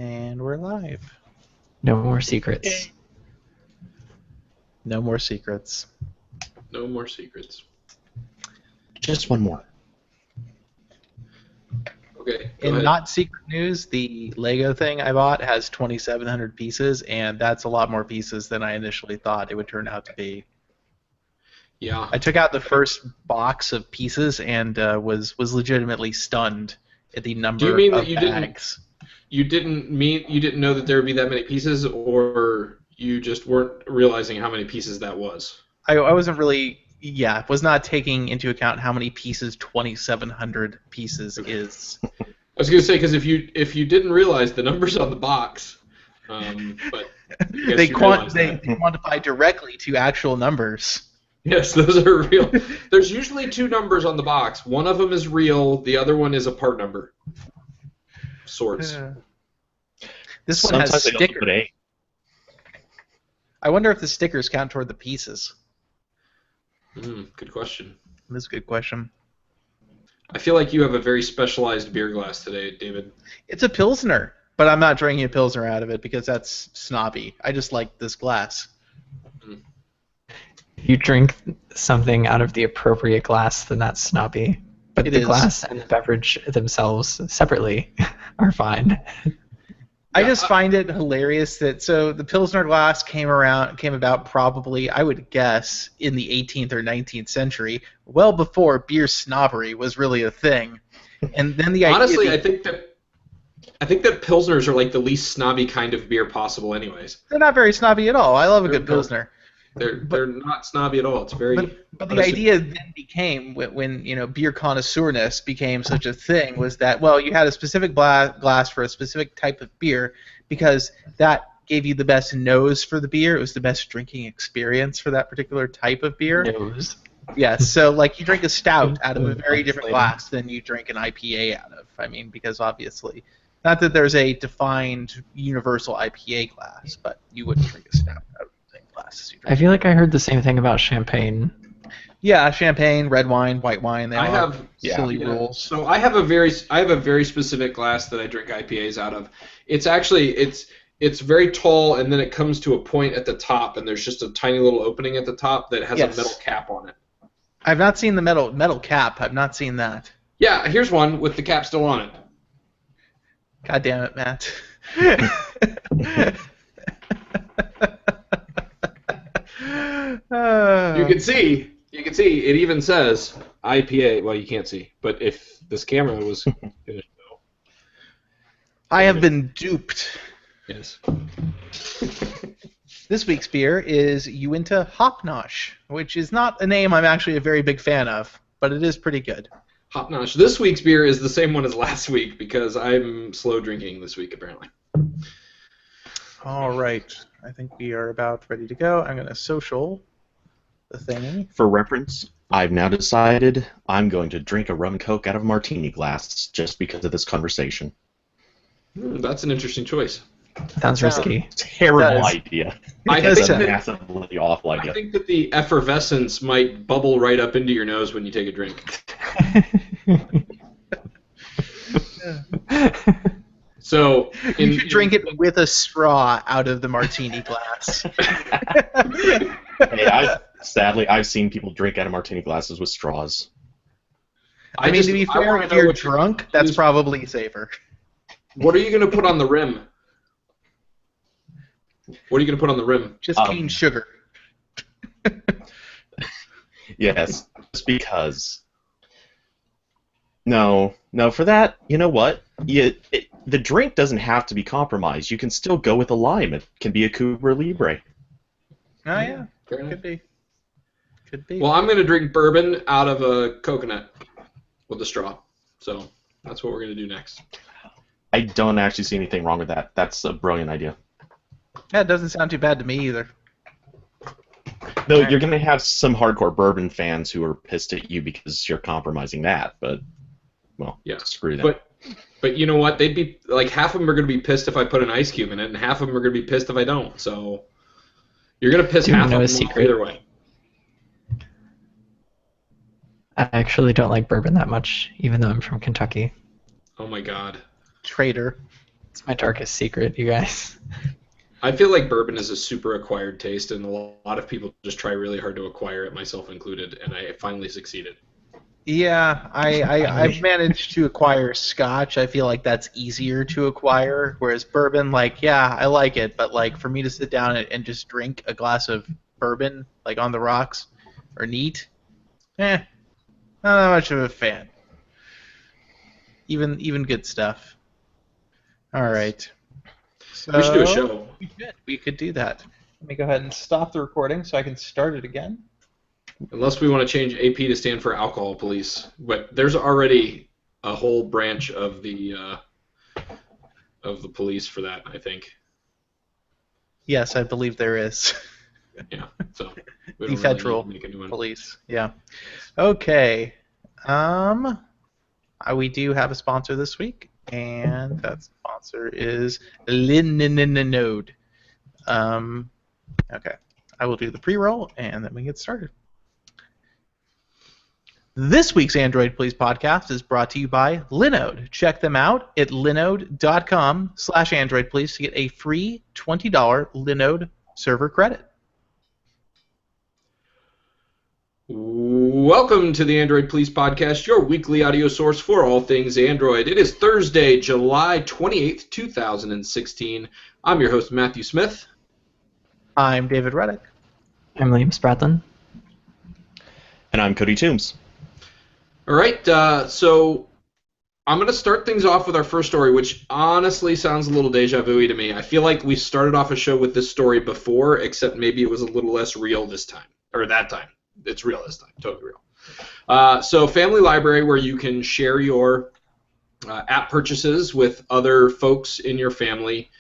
And we're live. No more secrets. No more secrets. No more secrets. Just one more. Okay. In ahead. not secret news, the Lego thing I bought has 2,700 pieces, and that's a lot more pieces than I initially thought it would turn out to be. Yeah. I took out the first box of pieces and was legitimately stunned at the number Do you mean of that you bags. you didn't know that there would be that many pieces, or you just weren't realizing how many pieces that was? I wasn't really, was not taking into account how many pieces 2,700 pieces is. I was going to say, because if you didn't realize the numbers on the box, but I guess They you realized that. quantify directly to actual numbers. Yes, those are real. There's usually two numbers on the box. One of them is real. The other one is a part number. Sorts. This one has Sometimes they also stickers. put A. I wonder if the stickers count toward the pieces. Good question. That's a good question. I feel like you have a very specialized beer glass today, David. It's a Pilsner, but I'm not drinking a Pilsner out of it because that's snobby. I just like this glass. If you drink something out of the appropriate glass, then that's snobby. But It the is. glass and the beverage themselves separately are fine. I just find it hilarious that the Pilsner glass came about probably, I would guess, in the 18th or 19th century, well before beer snobbery was really a thing. And then the Honestly, idea I think that Pilsners are like the least snobby kind of beer possible anyways. they're not very snobby at all. I love a good No. Pilsner. They're not snobby at all. It's very But the idea then became, when beer connoisseurness became such a thing, was that, well, you had a specific glass for a specific type of beer because that gave you the best nose for the beer. It was the best drinking experience for that particular type of beer. Nose. Yes, so like you drink a stout out of a very different glass than you drink an IPA out of. I mean, because obviously, not that there's a defined universal IPA glass, but you wouldn't drink a stout out of the same glass as you drink. I feel like I heard the same thing about champagne. Yeah, champagne, red wine, white wine. They I all have silly rules. So I have a very specific glass that I drink IPAs out of. It's actually it's very tall, and then it comes to a point at the top, and there's just a tiny little opening at the top that has Yes. a metal cap on it. I've not seen the metal cap. I've not seen that. Yeah, here's one with the cap still on it. God damn it, Matt. You can see it even says IPA. Well, you can't see, but if this camera was finished, I have been duped. yes. This week's beer is Uinta Hopnosh, which is not a name I'm actually a very big fan of, but it is pretty good. Hop notch. This week's beer is the same one as last week because I'm slow drinking this week apparently. All right. I think we are about ready to go. I'm going to social the thingy. For reference, I've now decided I'm going to drink a rum and coke out of a martini glass just because of this conversation. That's an interesting choice. Sounds risky. Terrible It does. idea. I does It's a think, that, massively awful I idea. think that the effervescence might bubble right up into your nose when you take a drink. So You should drink it with a straw out of the martini glass. Hey, sadly, I've seen people drink out of martini glasses with straws. I mean, to be fair, wanna if know you're what drunk, that's probably safer. What are you going to put on the rim? What are you going to put on the rim? Just cane sugar. Yes, just because. No, for that, you know what? The drink doesn't have to be compromised. You can still go with a lime. It can be a Cuba Libre. Oh, yeah. Fair enough. Could be. Could be. Well, I'm going to drink bourbon out of a coconut with a straw. So that's what we're going to do next. I don't actually see anything wrong with that. That's a brilliant idea. That doesn't sound too bad to me either. Though you're going to have some hardcore bourbon fans who are pissed at you because you're compromising that, but, well, Yeah. screw that. But you know what? They'd be like half of them are going to be pissed if I put an ice cube in it, and half of them are going to be pissed if I don't. So you're going to piss Do you half of know them a off secret? either way. I actually don't like bourbon that much, even though I'm from Kentucky. Oh my God. Traitor. It's my darkest secret, you guys. I feel like bourbon is a super acquired taste, and a lot of people just try really hard to acquire it, myself included, and I finally succeeded. Yeah, I've managed to acquire Scotch. I feel like that's easier to acquire, whereas bourbon, like, yeah, I like it, but like for me to sit down and just drink a glass of bourbon, like on the rocks or neat, not that much of a fan. Even good stuff. All right. So We should do a show. We could do that. Let me go ahead and stop the recording so I can start it again. Unless we want to change AP to stand for alcohol police, but there's already a whole branch of the police for that, I think. Yes, I believe there is. Yeah, so The we don't federal really need to make a new one. police. Yeah. Okay. We do have a sponsor this week, and that sponsor is Linode. Okay. I will do the pre-roll, and then we get started. This week's Android Please podcast is brought to you by Linode. Check them out at linode.com/Android Please to get a free $20 Linode server credit. Welcome to the Android Police Podcast, your weekly audio source for all things Android. It is Thursday, July 28th, 2016. I'm your host, Matthew Smith. I'm David Reddick. I'm Liam Spradlin. And I'm Cody Toombs. All right, so I'm going to start things off with our first story, which honestly sounds a little deja vu to me. I feel like we started off a show with this story before, except maybe it was a little less real this time, or that time. It's real this time, totally real. So Family Library, where you can share your app purchases with other folks in your family,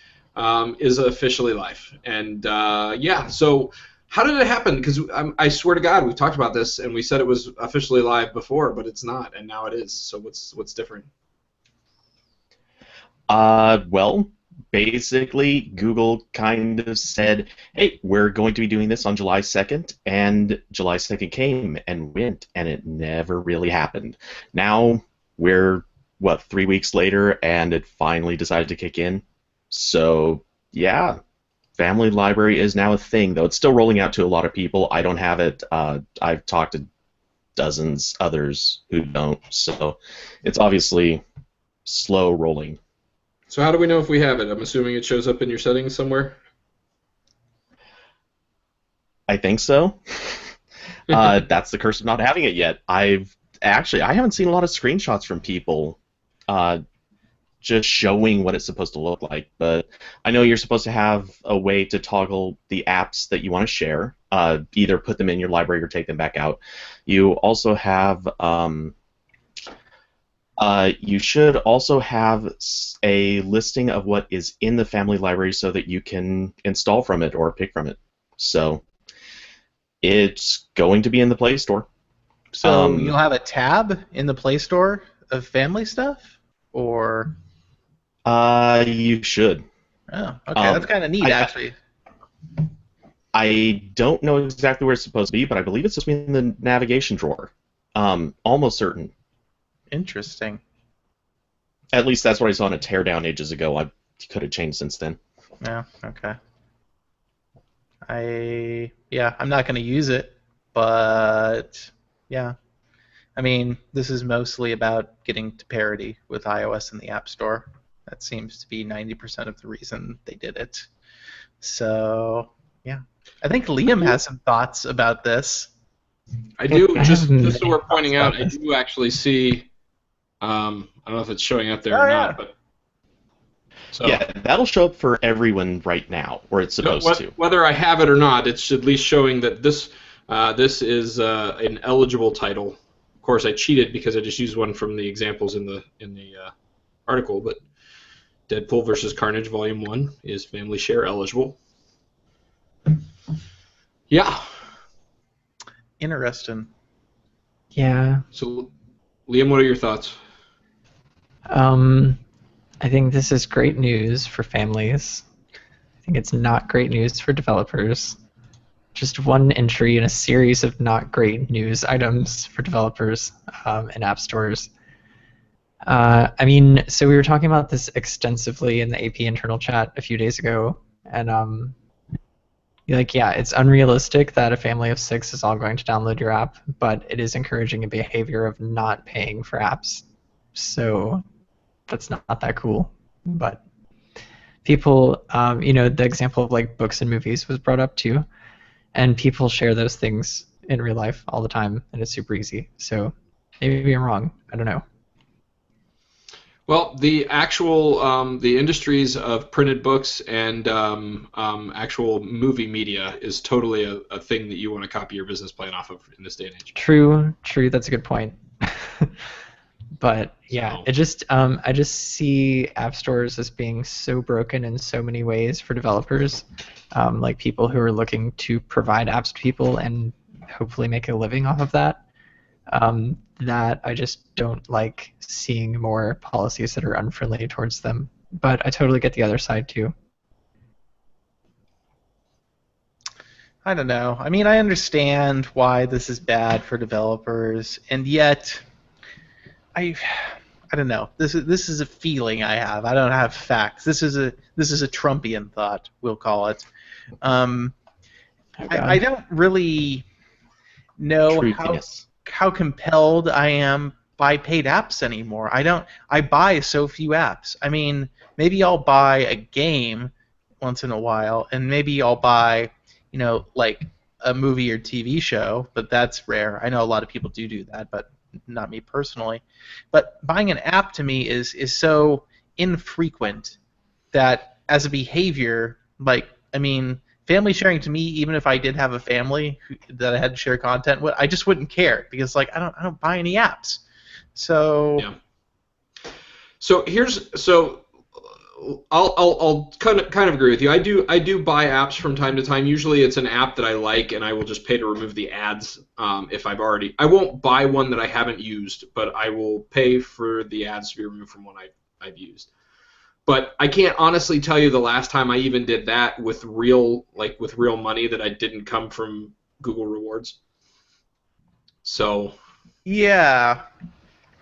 is officially live. And yeah, so how did it happen? Because I swear to God, we've talked about this, and we said it was officially live before, but it's not, and now it is. So what's different? Well, basically, Google kind of said, hey, we're going to be doing this on July 2nd, and July 2nd came and went, and it never really happened. Now we're, 3 weeks later, and it finally decided to kick in. So, yeah, Family Library is now a thing, though it's still rolling out to a lot of people. I don't have it. I've talked to dozens others who don't, so it's obviously slow rolling. So how do we know if we have it? I'm assuming it shows up in your settings somewhere? I think so. That's the curse of not having it yet. I haven't seen a lot of screenshots from people just showing what it's supposed to look like, but I know you're supposed to have a way to toggle the apps that you want to share, either put them in your library or take them back out. You also have you should also have a listing of what is in the Family Library so that you can install from it or pick from it. So it's going to be in the Play Store. So you'll have a tab in the Play Store of family stuff, or? You should. Oh, okay, that's kind of neat, actually. I don't know exactly where it's supposed to be, but I believe it's supposed to be in the navigation drawer. Almost certain. Interesting. At least that's what I saw in a teardown ages ago. I could have changed since then. Yeah, okay. I'm not going to use it, but yeah. I mean, this is mostly about getting to parity with iOS in the App Store. That seems to be 90% of the reason they did it. So, yeah. I think Liam has some thoughts about this. I do. Just so we're pointing out, I do actually see. I don't know if it's showing up there or not, but. So, yeah, that'll show up for everyone right now, where it's supposed to. Whether I have it or not, it's at least showing that this is an eligible title. Of course, I cheated because I just used one from the examples in the article, but Deadpool vs. Carnage Volume 1 is Family Share eligible. Yeah. Interesting. Yeah. So, Liam, what are your thoughts? I think this is great news for families. I think it's not great news for developers. Just one entry in a series of not great news items for developers and app stores. I mean, so we were talking about this extensively in the AP internal chat a few days ago, and like, yeah, it's unrealistic that a family of 6 is all going to download your app, but it is encouraging a behavior of not paying for apps. So that's not that cool. But people, the example of like books and movies was brought up too, and people share those things in real life all the time, and it's super easy. So maybe I'm wrong. I don't know. Well, the actual the industries of printed books and actual movie media is totally a thing that you want to copy your business plan off of in this day and age. True. That's a good point. But yeah, So, I just see app stores as being so broken in so many ways for developers, like people who are looking to provide apps to people and hopefully make a living off of that. That I just don't like seeing more policies that are unfriendly towards them. But I totally get the other side too. I don't know. I mean, I understand why this is bad for developers, and yet I don't know. This is a feeling I have. I don't have facts. This is a Trumpian thought, we'll call it. Um, Oh, I God. don't really know Truthiness. how compelled I am by paid apps anymore. I buy so few apps. I mean, maybe I'll buy a game once in a while, and maybe I'll buy, like a movie or TV show, but that's rare. I know a lot of people do that, but not me personally. But buying an app to me is so infrequent that as a behavior, like, I mean, family sharing to me, even if I did have a family that I had to share content with, I just wouldn't care because, like, I don't buy any apps. So yeah. So I'll kind of agree with you. I do buy apps from time to time. Usually it's an app that I like, and I will just pay to remove the ads. If I won't buy one that I haven't used, but I will pay for the ads to be removed from one I've used. But I can't honestly tell you the last time I even did that with real money that I didn't come from Google Rewards. So yeah,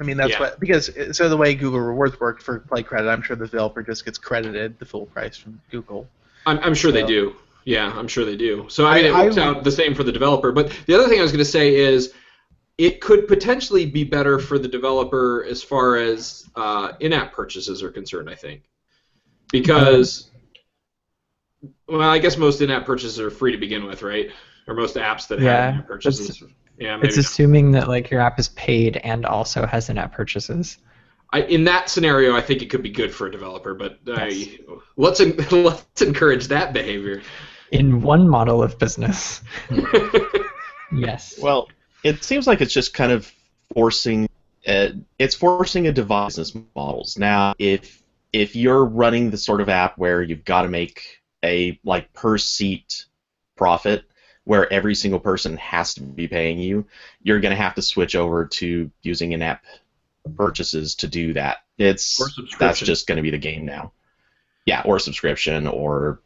I mean that's yeah, what because so the way Google Rewards worked for Play Credit, I'm sure the developer just gets credited the full price from Google. I'm sure they So do. Yeah, I'm sure they do. So I mean, it works I out the same for the developer. But the other thing I was going to say is it could potentially be better for the developer as far as in-app purchases are concerned. I think because well, I guess most in-app purchases are free to begin with, right? Or most apps that have Yeah, in-app purchases. Yeah, it's maybe not. assuming that like your app is paid and also has in-app purchases. In that scenario, I think it could be good for a developer, but Yes. let's encourage that behavior. In one model of business. Yes. Well, it seems like it's just kind of forcing it's forcing a divide business models. Now, if you're running the sort of app where you've got to make a like per seat profit, where every single person has to be paying you, you're going to have to switch over to using in-app purchases to do that. Or That's subscription. just going to be the game now. Yeah, or subscription, or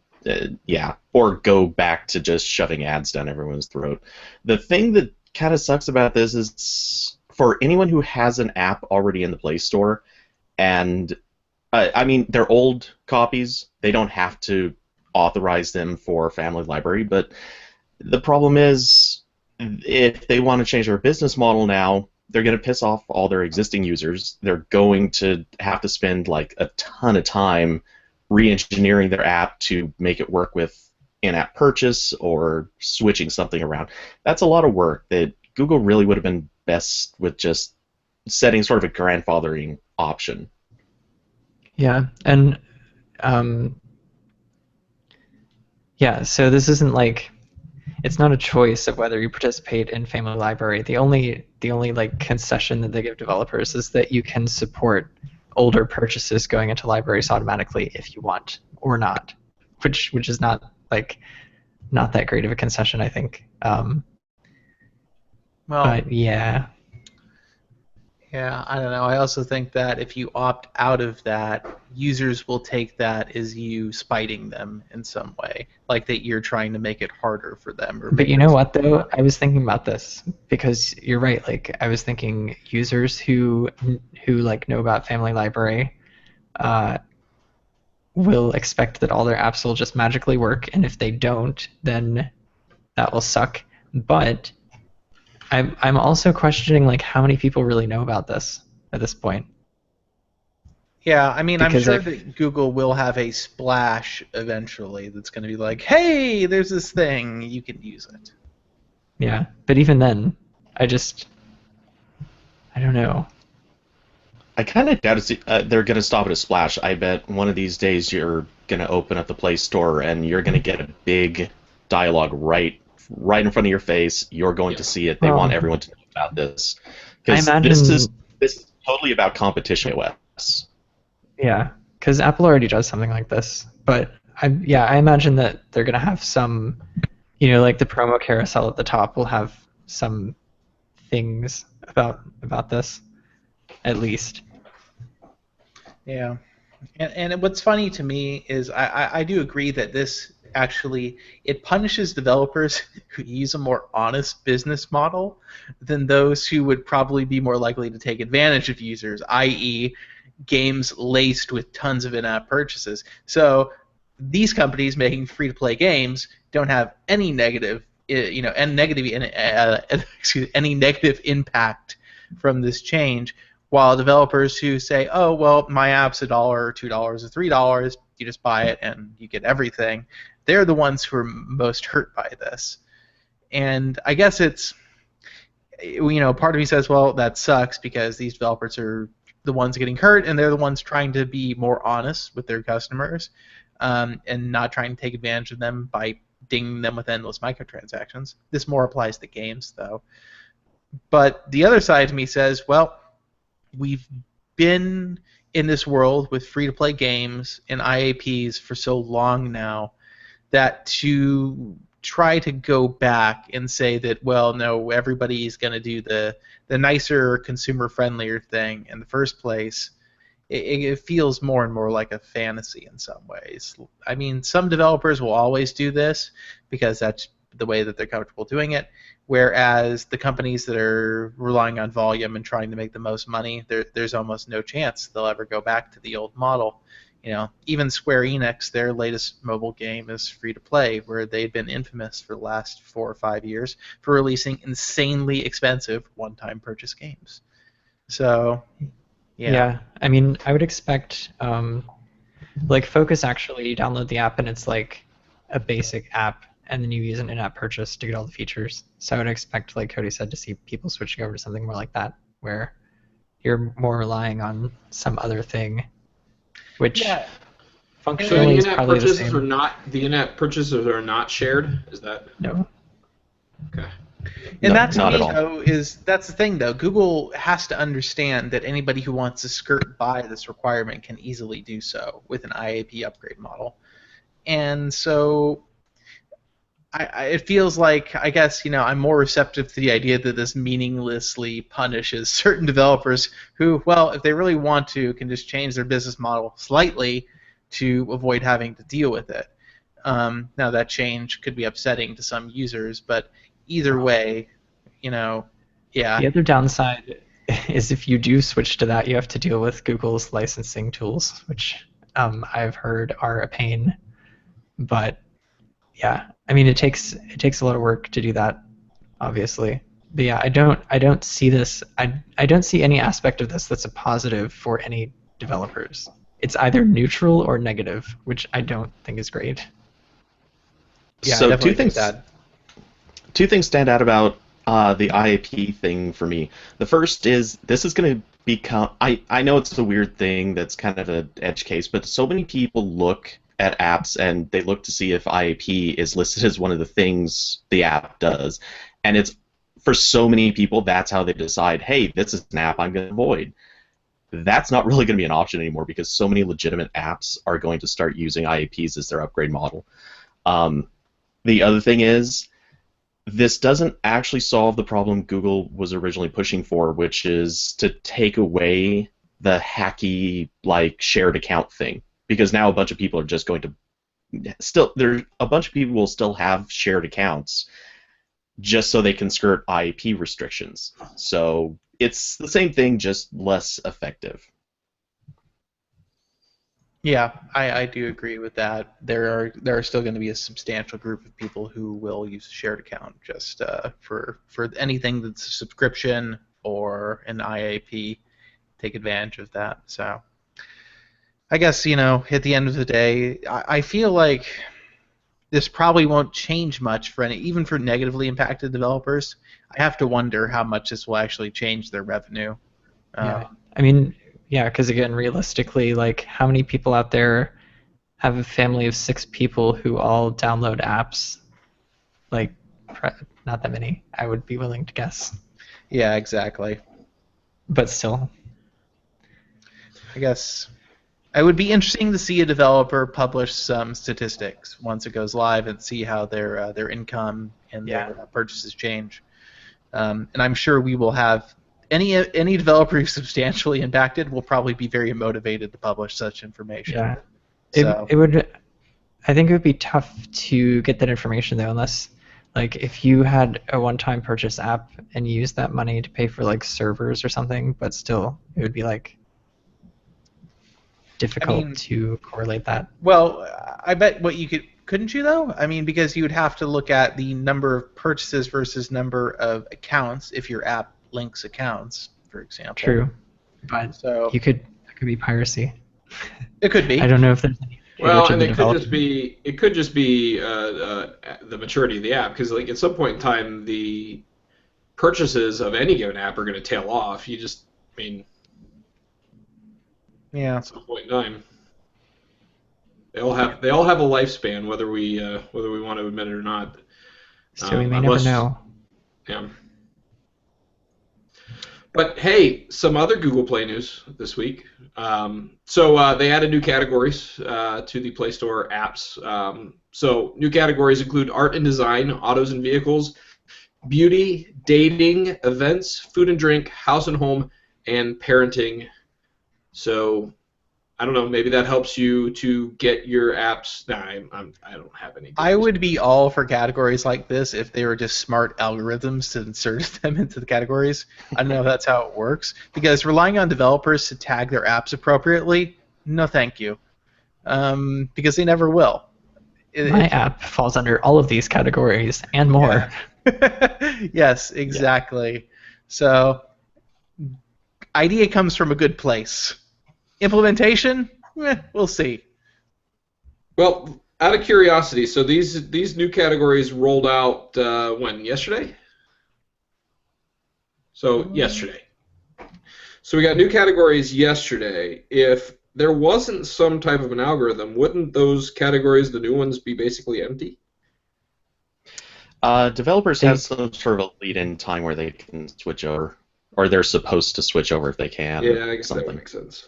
or go back to just shoving ads down everyone's throat. The thing that kind of sucks about this is for anyone who has an app already in the Play Store, and I mean they're old copies, they don't have to authorize them for Family Library, but the problem is if they want to change their business model now, they're going to piss off all their existing users. They're going to have to spend like a ton of time re-engineering their app to make it work with in-app purchase or switching something around. That's a lot of work that Google really would have been best with just setting sort of a grandfathering option. Yeah, and yeah, so this isn't like it's not a choice of whether you participate in Family Library. The only like concession that they give developers is that you can support older purchases going into libraries automatically if you want or not, which is not like not that great of a concession, I think. well, But yeah, Yeah, I don't know. I also think that if you opt out of that, users will take that as you spiting them in some way, like that you're trying to make it harder for them or But make you them know what spend more though? money. I was thinking about this because you're right. Like I was thinking users who like know about Family Library uh, will expect that all their apps will just magically work, and if they don't, then that will suck. But I'm also questioning like how many people really know about this at this point Yeah, I mean, I'm because sure I've that Google will have a splash eventually that's going to be like, "Hey, there's this thing, you can use it." yeah. But even then, I just I don't know. I kind of doubt they're going to stop at a splash. I bet one of these days you're going to open up the Play Store and you're going to get a big dialogue right in front of your face. You're going to Yeah. see it. They want Well, everyone to know about this I because imagine this is totally about competition OS. yeah, because Apple already does something like this. But I imagine that they're gonna have some, like the promo carousel at the top will have some things about this at least. Yeah. And what's funny to me is I do agree that this actually it punishes developers who use a more honest business model than those who would probably be more likely to take advantage of users, i.e., games laced with tons of in-app purchases. So these companies making free-to-play games don't have any negative, and any negative impact from this change. While developers who say, "Oh, well, my app's $1 or $2 or $3, you just buy it and you get everything," they're the ones who are most hurt by this. And I guess it's, part of me says, well, that sucks because these developers are the ones getting hurt and they're the ones trying to be more honest with their customers, and not trying to take advantage of them by dinging them with endless microtransactions. This more applies to games, though. But the other side to me says, well, we've been in this world with free to play games and IAPs for so long now that to try to go back and say that, well, no, everybody's going to do the nicer, consumer friendlier thing in the first place, it feels more and more like a fantasy in some ways. I mean, some developers will always do this because that's the way that they're comfortable doing it. Whereas the companies that are relying on volume and trying to make the most money, there's almost no chance they'll ever go back to the old model. Even Square Enix, their latest mobile game is free to play, where they've been infamous for the last 4 or 5 years for releasing insanely expensive one-time purchase games. So, yeah. Yeah, I mean, I would expect like Focus actually you download the app and it's like a basic app and then you use an in-app purchase to get all the features. So I would expect, like Cody said, to see people switching over to something more like that, where you're more relying on some other thing, which Yeah. So functionally is probably the same. the in-app purchases are not shared. Is that No. okay? And No, that to not me at all. though that's the thing though. Google has to understand that anybody who wants to skirt by this requirement can easily do so with an IAP upgrade model. And so it feels like, I guess, I'm more receptive to the idea that this meaninglessly punishes certain developers who, well, if they really want to, can just change their business model slightly to avoid having to deal with it. Now, that change could be upsetting to some users, but either way, yeah. The other downside is if you do switch to that, you have to deal with Google's licensing tools, which I've heard are a pain. But yeah, I mean, it takes a lot of work to do that, obviously. But yeah, I don't see this. I don't see any aspect of this that's a positive for any developers. It's either neutral or negative, which I don't think is great. Yeah, I So definitely agree with that. two things stand out about the IAP thing for me. The first is this is going to become. I know it's a weird thing that's kind of an edge case, but so many people look at apps and they look to see if IAP is listed as one of the things the app does, and it's for so many people that's how they decide. Hey, this is an app I'm going to avoid. That's not really going to be an option anymore because so many legitimate apps are going to start using IAPs as their upgrade model. The other thing is this doesn't actually solve the problem Google was originally pushing for, which is to take away the hacky like shared account thing. Because now a bunch of people are just going to a bunch of people will still have shared accounts just so they can skirt IP restrictions. So it's the same thing, just less effective. Yeah, I do agree with that. There are still going to be a substantial group of people who will use a shared account just for anything that's a subscription or an IAP. Take advantage of that. So I guess at the end of the day, I feel like this probably won't change much for even for negatively impacted developers. I have to wonder how much this will actually change their revenue. Yeah. I mean, yeah, because again, realistically, like, how many people out there have a family of 6 people who all download apps? Like, not that many, I would be willing to guess. Yeah, exactly. But still. I guess it would be interesting to see a developer publish some statistics once it goes live and see how their income and their purchases change. And I'm sure we will have any developer who's substantially impacted will probably be very motivated to publish such information. Yeah. So It would. I think it would be tough to get that information though, unless like if you had a one-time purchase app and you used that money to pay for like servers or something, but still it would be like difficult to correlate that. Well, I bet what you couldn't you though? I mean, because you would have to look at the number of purchases versus number of accounts if your app links accounts, for example. True, but so that could be piracy. It could be. I don't know if there's any. Well, and it could just be the maturity of the app, because like at some point in time, the purchases of any given app are going to tail off. At some point in time, they all have a lifespan, whether we want to admit it or not. So we may never know. Yeah. But hey, some other Google Play news this week. So they added new categories to the Play Store apps. So new categories include art and design, autos and vehicles, beauty, dating, events, food and drink, house and home, and parenting. So I don't know. Maybe that helps you to get your apps. Nah, I don't have any. I would be all for categories like this if they were just smart algorithms to insert them into the categories. I don't know if that's how it works, because relying on developers to tag their apps appropriately, no thank you, because they never will. My app falls under all of these categories and more. Yeah. Yes, exactly. Yeah. So idea comes from a good place. Implementation, we'll see. Well, out of curiosity, so these new categories rolled out when? Yesterday? So yesterday. So we got new categories yesterday. If there wasn't some type of an algorithm, wouldn't those categories, the new ones, be basically empty? Developers have some sort of a lead-in time where they can switch over, or they're supposed to switch over if they can. Yeah, I guess that would make sense.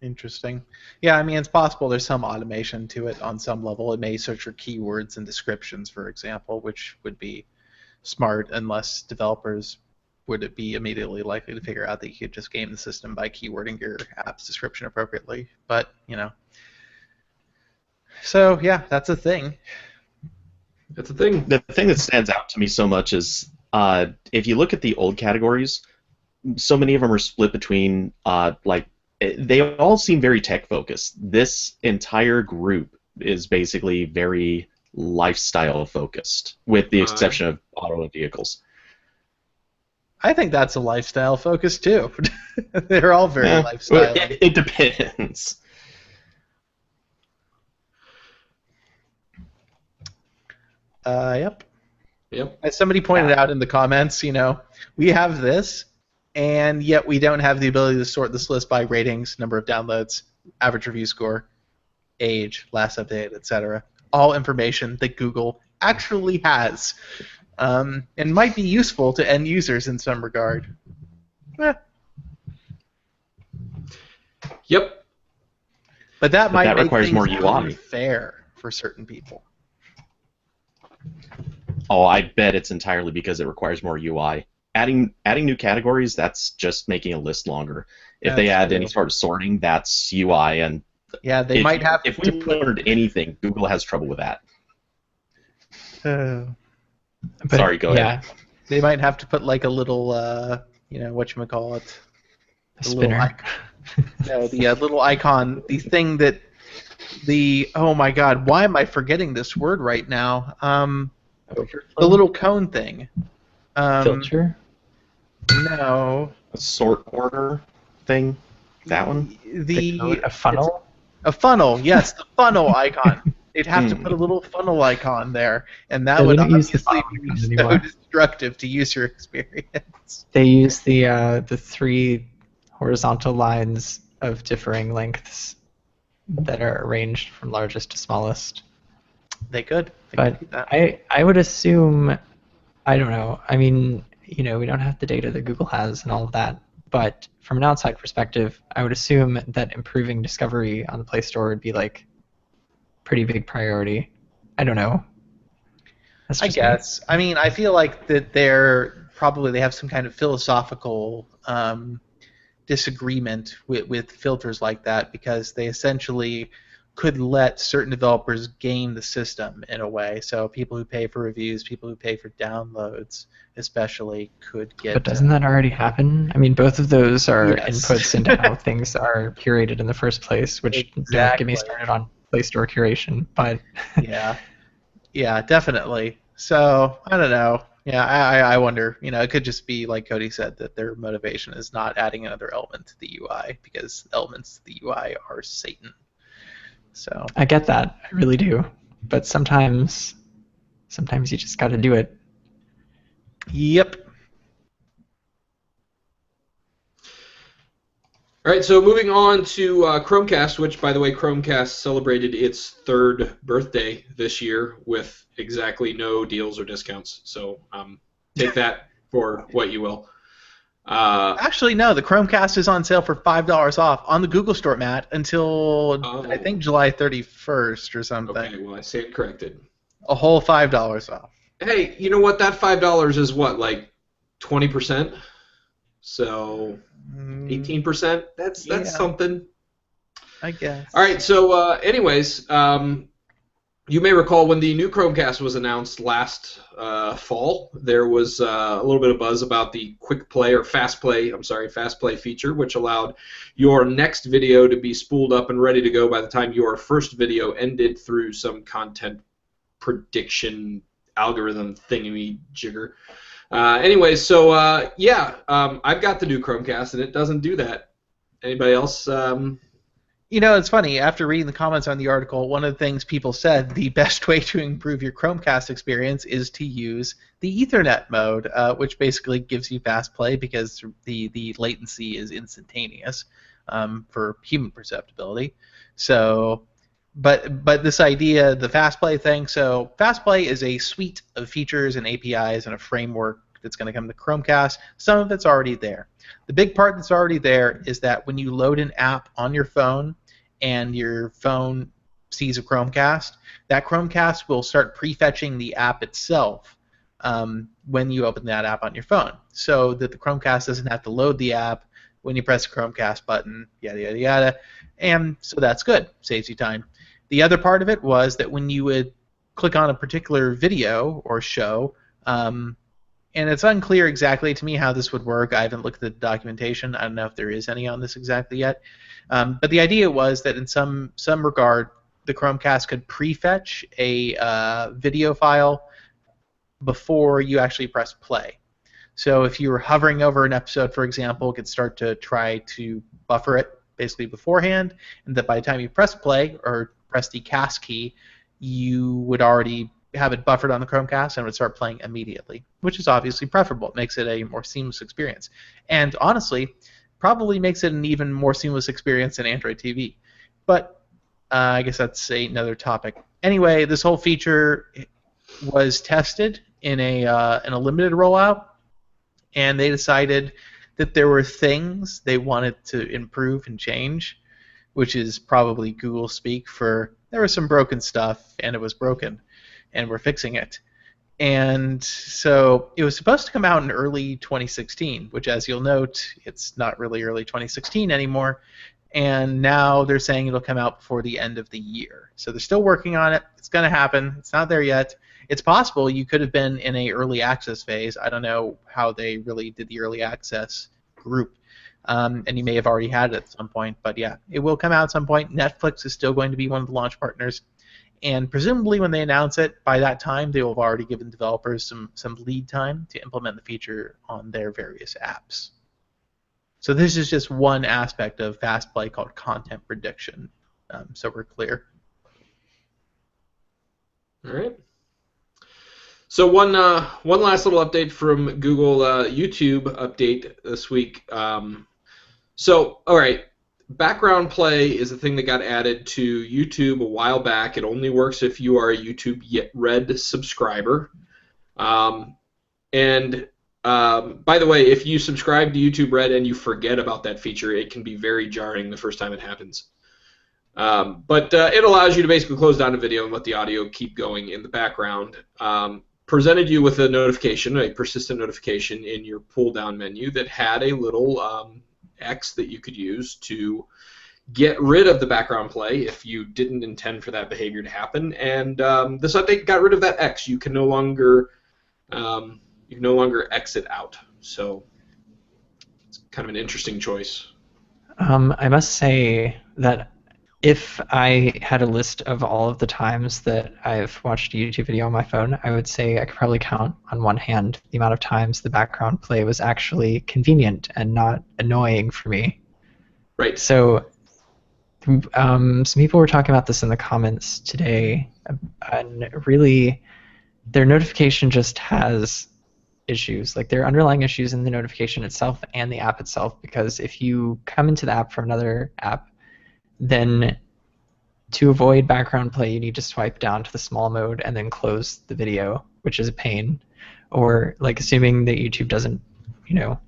Interesting. Yeah, I mean, it's possible there's some automation to it on some level. It may search for keywords and descriptions, for example, which would be smart unless developers would be immediately likely to figure out that you could just game the system by keywording your app's description appropriately. But, so yeah, that's a thing. That's a thing. The thing that stands out to me so much is if you look at the old categories, so many of them are split between they all seem very tech focused. This entire group is basically very lifestyle focused, with the exception of auto and vehicles. I think that's a lifestyle focus too. They're all very lifestyle. It depends. Yep. As somebody pointed out in the comments, we have this, and yet we don't have the ability to sort this list by ratings, number of downloads, average review score, age, last update, etc. All information that Google actually has, and might be useful to end users in some regard. Yep. But that might make requires things more UI. unfair for certain people. Oh, I bet it's entirely because it requires more UI. Adding new categories, that's just making a list longer. If they That's add true. any sort of sorting, that's UI. And Yeah, they might have if to we put. learned anything, Google has trouble with that. But Sorry, go yeah, ahead. They might have to put like a little, whatchamacallit, a the little spinner. icon. No, the little icon, the thing that oh my God, why am I forgetting this word right now? The little cone thing. Filter. No. A sort order thing? That one? A funnel. A funnel, yes, the funnel icon. They'd have to put a little funnel icon there, and that Yeah, they would don't use the obviously funnel be icon so anymore. destructive to user experience. They use the 3 horizontal lines of differing lengths that are arranged from largest to smallest. They could. They But could do that. I would assume, I don't know. I mean, we don't have the data that Google has and all of that. But from an outside perspective, I would assume that improving discovery on the Play Store would be like pretty big priority. I don't know. That's I just me. guess. I mean, I feel like that they have some kind of philosophical disagreement with filters like that because they essentially could let certain developers game the system in a way. So people who pay for reviews, people who pay for downloads, especially, could get. But doesn't that already happen? I mean, both of those are Yes. inputs into how things are curated in the first place, which don't get me Exactly. started on Play Store curation. But Yeah, definitely. So I don't know. Yeah, I wonder. It could just be like Cody said that their motivation is not adding another element to the UI because elements to the UI are Satan. So I get that. I really do. But sometimes you just got to do it. yep. All right, so moving on to Chromecast, which, by the way, Chromecast celebrated its 3rd birthday this year with exactly no deals or discounts. So take that for what you will. Actually, no. The Chromecast is on sale for $5 off on the Google Store, Matt, until I think July 31st or something. Okay, well, I stand corrected. A whole $5 off. Hey, you know what? That $5 is what, like 20%? So 18%? That's Yeah. something. I guess. All right, so anyways, you may recall when the new Chromecast was announced last fall, there was a little bit of buzz about the quick play or fast play feature, which allowed your next video to be spooled up and ready to go by the time your first video ended through some content prediction algorithm thingy-jigger. Anyways, so I've got the new Chromecast, and it doesn't do that. Anybody else? It's funny. After reading the comments on the article, one of the things people said the best way to improve your Chromecast experience is to use the Ethernet mode, which basically gives you fast play because the latency is instantaneous for human perceptibility. So, but this idea, the fast play thing. So, fast play is a suite of features and APIs and a framework that's going to come to Chromecast. Some of it's already there. The big part that's already there is that when you load an app on your phone and your phone sees a Chromecast, that Chromecast will start prefetching the app itself when you open that app on your phone, so that the Chromecast doesn't have to load the app when you press the Chromecast button, yada, yada, yada. And so that's good. Saves you time. The other part of it was that when you would click on a particular video or show, and it's unclear exactly to me how this would work. I haven't looked at the documentation. I don't know if there is any on this exactly yet. But the idea was that in some regard, the Chromecast could prefetch a video file before you actually press play. So if you were hovering over an episode, for example, it could start to try to buffer it basically beforehand, and that by the time you press play or press the cast key, you would already have it buffered on the Chromecast and would start playing immediately, which is obviously preferable. It makes it a more seamless experience. And honestly, probably makes it an even more seamless experience than Android TV. But I guess that's another topic. Anyway, this whole feature was tested in a limited rollout, and they decided that there were things they wanted to improve and change, which is probably Google speak for there was some broken stuff and it was broken, and we're fixing it. And so it was supposed to come out in early 2016, which, as you'll note, it's not really early 2016 anymore. And now they're saying it'll come out before the end of the year. So they're still working on it. It's going to happen. It's not there yet. It's possible you could have been in a early access phase. I don't know how they really did the early access group. And you may have already had it at some point. But yeah, it will come out at some point. Netflix is still going to be one of the launch partners. And presumably when they announce it, by that time, they will have already given developers some lead time to implement the feature on their various apps. So this is just one aspect of fast play called content prediction. So we're clear. All right. So one last little update from Google, YouTube update this week. So all right, background play is a thing that got added to YouTube a while back. It only works if you are a YouTube Red subscriber. By the way, if you subscribe to YouTube Red and you forget about that feature, it can be very jarring the first time it happens. But it allows you to basically close down a video and let the audio keep going in the background. Presented you with a notification, a persistent notification in your pull-down menu that had a little X that you could use to get rid of the background play if you didn't intend for that behavior to happen. And this update got rid of that X. You can no longer exit out. So it's kind of an interesting choice. I must say that if I had a list of all of the times that I've watched a YouTube video on my phone, I would say I could probably count on one hand the amount of times the background play was actually convenient and not annoying for me. Right. So some people were talking about this in the comments today, and really their notification just has issues. Like, there are underlying issues in the notification itself and the app itself, because if you come into the app from another app, then to avoid background play, you need to swipe down to the small mode and then close the video, which is a pain. Or, like, assuming that YouTube doesn't,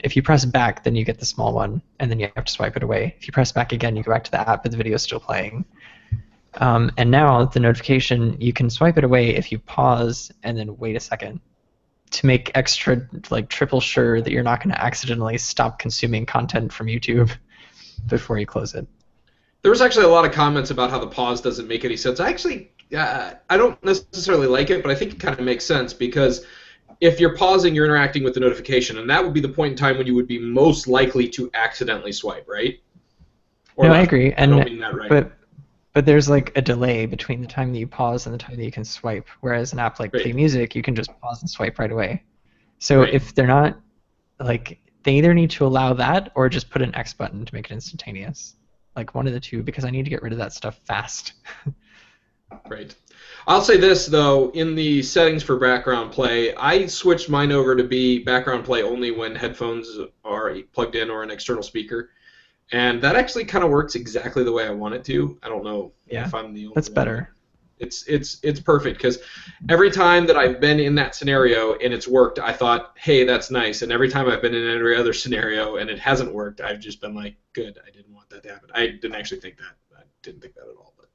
if you press back, then you get the small one, and then you have to swipe it away. If you press back again, you go back to the app, but the video is still playing. And now the notification, you can swipe it away if you pause and then wait a second to make extra, like, triple sure that you're not going to accidentally stop consuming content from YouTube before you close it. There was actually a lot of comments about how the pause doesn't make any sense. I don't necessarily like it, but I think it kind of makes sense, because if you're pausing, you're interacting with the notification, and that would be the point in time when you would be most likely to accidentally swipe, right? Or no, I agree. I don't mean that right. But there's, like, a delay between the time that you pause and the time that you can swipe, whereas an app like Play Music, you can just pause and swipe right away. So if they're not, like, they either need to allow that or just put an X button to make it instantaneous. Like, one of the two, because I need to get rid of that stuff fast. Right. I'll say this, though. In the settings for background play, I switched mine over to be background play only when headphones are plugged in or an external speaker. And that actually kind of works exactly the way I want it to. I don't know if I'm the only that's one. better. It's perfect, because every time that I've been in that scenario and it's worked, I thought, hey, that's nice. And every time I've been in every other scenario and it hasn't worked, I've just been like, good, I didn't want that to happen. I didn't actually think that. I didn't think that at all. But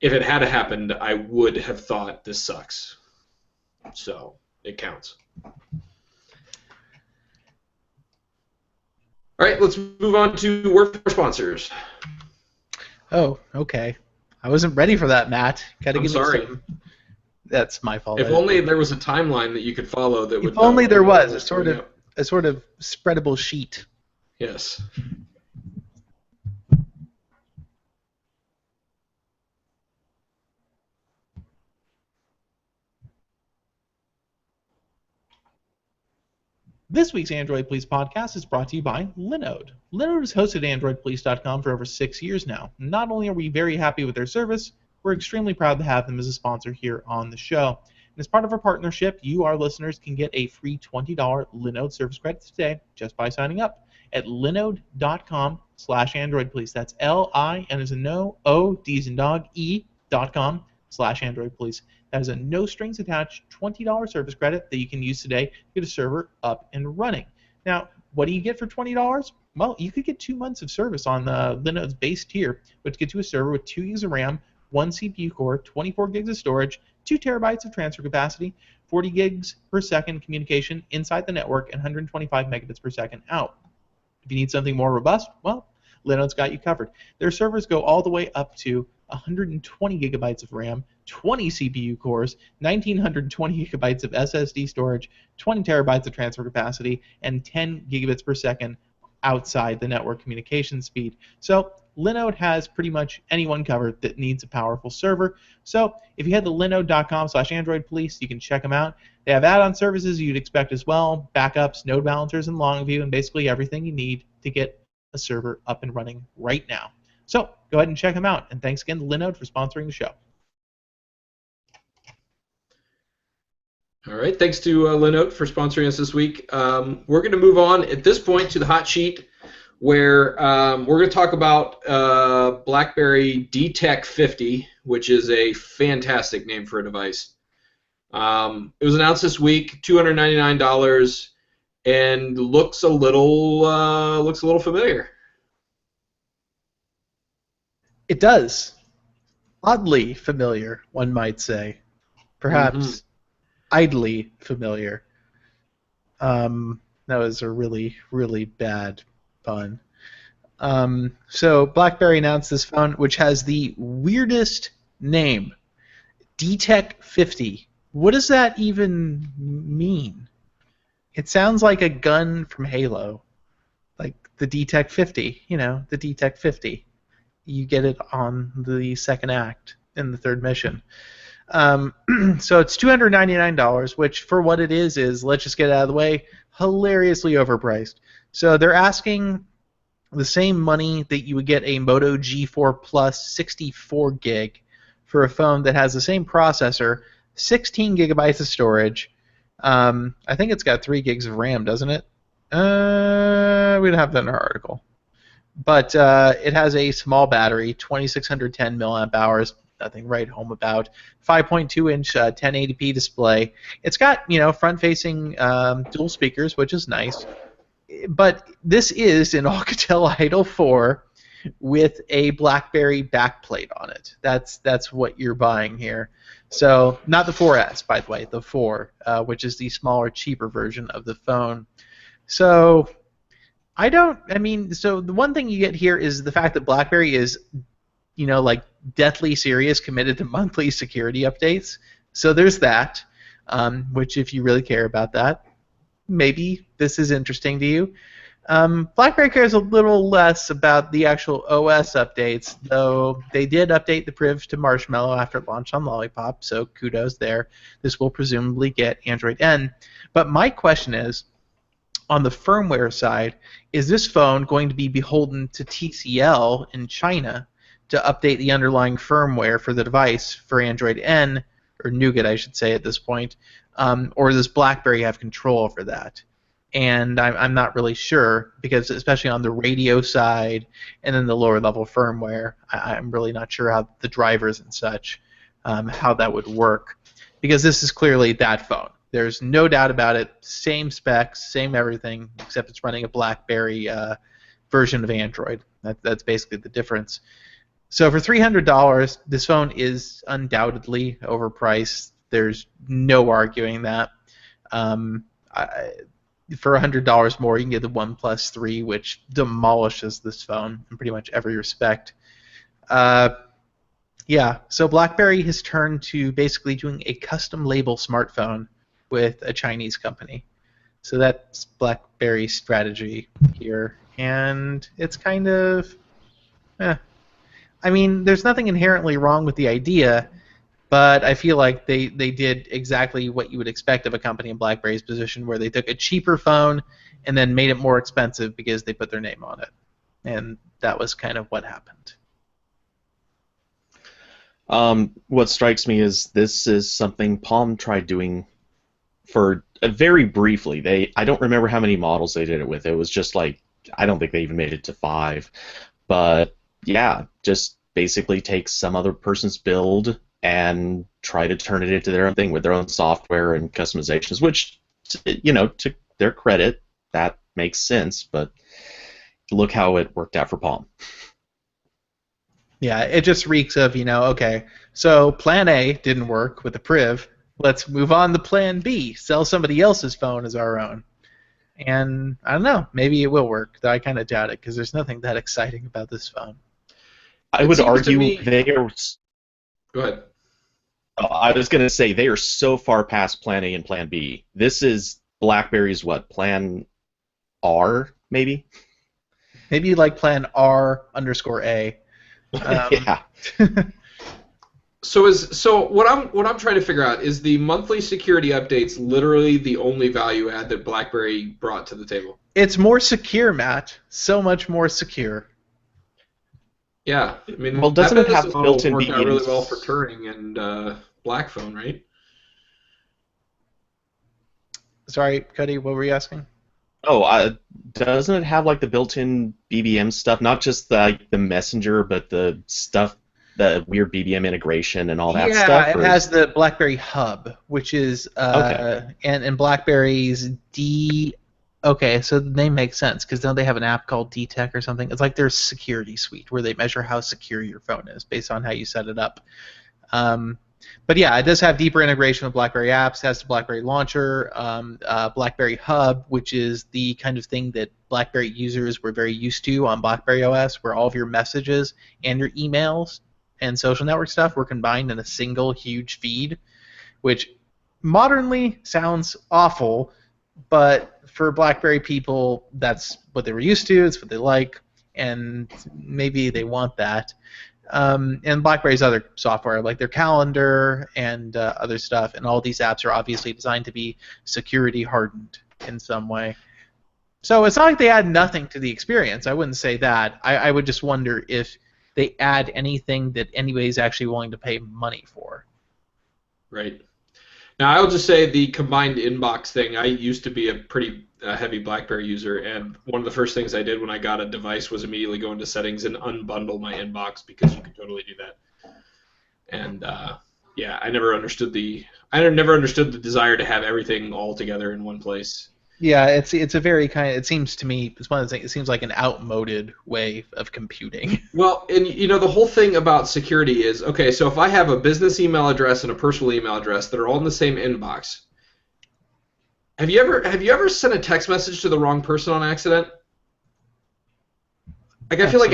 if it had happened, I would have thought this sucks. So it counts. All right, let's move on to word for sponsors. Oh, okay. I wasn't ready for that, Matt. I'm sorry. That's my fault. If only there was a timeline that you could follow that would. If only there was a sort of spreadable sheet. Yes. This week's Android Police podcast is brought to you by Linode. Linode has hosted AndroidPolice.com for over 6 years now. Not only are we very happy with their service, we're extremely proud to have them as a sponsor here on the show. And as part of our partnership, you, our listeners, can get a free $20 Linode service credit today just by signing up at linode.com/AndroidPolice. That's L-I, and as in no, O, D as in dog, E.com/AndroidPolice. That is a no-strings-attached $20 service credit that you can use today to get a server up and running. Now, what do you get for $20? Well, you could get 2 months of service on Linode's base tier, which gets you a server with 2 gigs of RAM, 1 CPU core, 24 gigs of storage, 2 terabytes of transfer capacity, 40 gigs per second communication inside the network, and 125 megabits per second out. If you need something more robust, well, Linode's got you covered. Their servers go all the way up to 120 gigabytes of RAM, 20 CPU cores, 1920 gigabytes of SSD storage, 20 terabytes of transfer capacity, and 10 gigabits per second outside the network communication speed. So Linode has pretty much anyone covered that needs a powerful server. So if you head to linode.com/AndroidPolice, you can check them out. They have add-on services you'd expect as well, backups, node balancers, and Longview, and basically everything you need to get a server up and running right now. So go ahead and check them out. And thanks again to Linode for sponsoring the show. All right, thanks to Linode for sponsoring us this week. We're going to move on at this point to the hot sheet, where we're going to talk about BlackBerry DTEC 50, which is a fantastic name for a device. It was announced this week, $299, and looks a little familiar. It does. Oddly familiar, one might say. Perhaps idly familiar. That was a really, really bad pun. So BlackBerry announced this phone, which has the weirdest name, DTEC 50. What does that even mean? It sounds like a gun from Halo, like the DTEC 50. You know, the DTEC 50. You get it on the second act in the third mission. So it's $299, which for what it is, let's just get it out of the way, hilariously overpriced. So they're asking the same money that you would get a Moto G4 Plus 64 gig for a phone that has the same processor, 16 gigabytes of storage. I think it's got 3 gigs of RAM, doesn't it? We don't have that in our article. But it has a small battery, 2610 milliamp hours, nothing to write home about. 5.2-inch 1080p display. It's got, front-facing dual speakers, which is nice. But this is an Alcatel Idol 4 with a BlackBerry backplate on it. That's what you're buying here. So not the 4S, by the way, the 4, which is the smaller, cheaper version of the phone. So so the one thing you get here is the fact that BlackBerry is, like deathly serious, committed to monthly security updates. So there's that, which if you really care about that, maybe this is interesting to you. BlackBerry cares a little less about the actual OS updates, though they did update the priv to Marshmallow after it launched on Lollipop, so kudos there. This will presumably get Android N. But my question is, on the firmware side, is this phone going to be beholden to TCL in China to update the underlying firmware for the device for Android N, or Nougat I should say at this point, or does BlackBerry have control over that? And I'm not really sure, because especially on the radio side and then the lower level firmware, I'm really not sure how the drivers and such, how that would work. Because this is clearly that phone. There's no doubt about it. Same specs, same everything, except it's running a BlackBerry version of Android. That's basically the difference. So for $300, this phone is undoubtedly overpriced. There's no arguing that. For $100 more, you can get the OnePlus 3, which demolishes this phone in pretty much every respect. Yeah, so BlackBerry has turned to basically doing a custom label smartphone with a Chinese company. So that's BlackBerry's strategy here, and it's kind of, there's nothing inherently wrong with the idea, but I feel like they did exactly what you would expect of a company in BlackBerry's position, where they took a cheaper phone and then made it more expensive because they put their name on it. And that was kind of what happened. What strikes me is this is something Palm tried doing for very briefly. I don't remember how many models they did it with. It was just like, I don't think they even made it to 5. But yeah, just basically take some other person's build and try to turn it into their own thing with their own software and customizations, which, to their credit, that makes sense, but look how it worked out for Palm. Yeah, it just reeks of, okay, so plan A didn't work with the Priv. Let's move on to plan B. Sell somebody else's phone as our own. And I don't know, maybe it will work, though I kind of doubt it because there's nothing that exciting about this phone. I It would seems to argue me. they are. Go ahead. I was going to say they are so far past Plan A and Plan B. This is BlackBerry's what? Plan R, maybe? Maybe like plan R_A. Yeah. So what I'm trying to figure out is the monthly security updates literally the only value add that BlackBerry brought to the table. It's more secure, Matt. So much more secure. Yeah, I mean, Well, doesn't that it have business model built-in worked out really BBMs? well for Turing and Black Phone, right? Sorry, Cuddy, what were you asking? Oh, doesn't it have like the built-in BBM stuff? Not just the messenger, but the stuff, the weird BBM integration and all that stuff? Yeah, it has the BlackBerry Hub, which is Okay. and BlackBerry's D. Okay, so the name makes sense because don't they have an app called D-Tech or something? It's like their security suite where they measure how secure your phone is based on how you set it up. But yeah, it does have deeper integration with BlackBerry apps. It has the BlackBerry Launcher, BlackBerry Hub, which is the kind of thing that BlackBerry users were very used to on BlackBerry OS, where all of your messages and your emails and social network stuff were combined in a single huge feed, which modernly sounds awful, but for BlackBerry people, that's what they were used to. It's what they like, and maybe they want that. And BlackBerry's other software, like their calendar and other stuff, and all these apps are obviously designed to be security hardened in some way. So it's not like they add nothing to the experience. I wouldn't say that. I would just wonder if they add anything that anybody's actually willing to pay money for. Right. Now, I'll just say the combined inbox thing, I used to be a pretty heavy BlackBerry user, and one of the first things I did when I got a device was immediately go into settings and unbundle my inbox because you could totally do that. And yeah, I never understood the desire to have everything all together in one place. Yeah, it's a very it seems to me, it's one of the things, it seems like an outmoded way of computing. Well, and the whole thing about security is, okay, so if I have a business email address and a personal email address that are all in the same inbox, have you ever sent a text message to the wrong person on accident? Like I feel like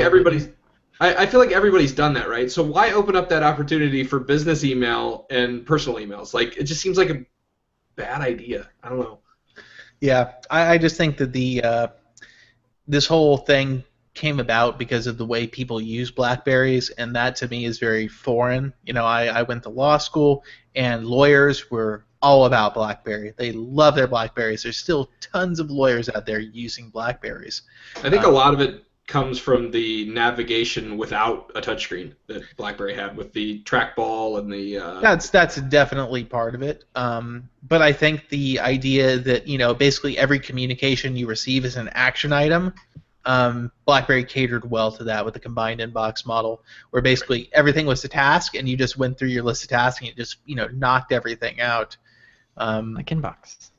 I feel like everybody's done that, right? So why open up that opportunity for business email and personal emails? Like it just seems like a bad idea. I don't know. Yeah, I just think that this whole thing came about because of the way people use Blackberries, and that to me is very foreign. I went to law school, and lawyers were all about BlackBerry. They love their Blackberries. There's still tons of lawyers out there using Blackberries. I think a lot of it comes from the navigation without a touchscreen that BlackBerry had with the trackball and the. That's definitely part of it. But I think the idea that basically every communication you receive is an action item. BlackBerry catered well to that with the combined inbox model, where basically everything was a task, and you just went through your list of tasks and it just knocked everything out. Like Inbox.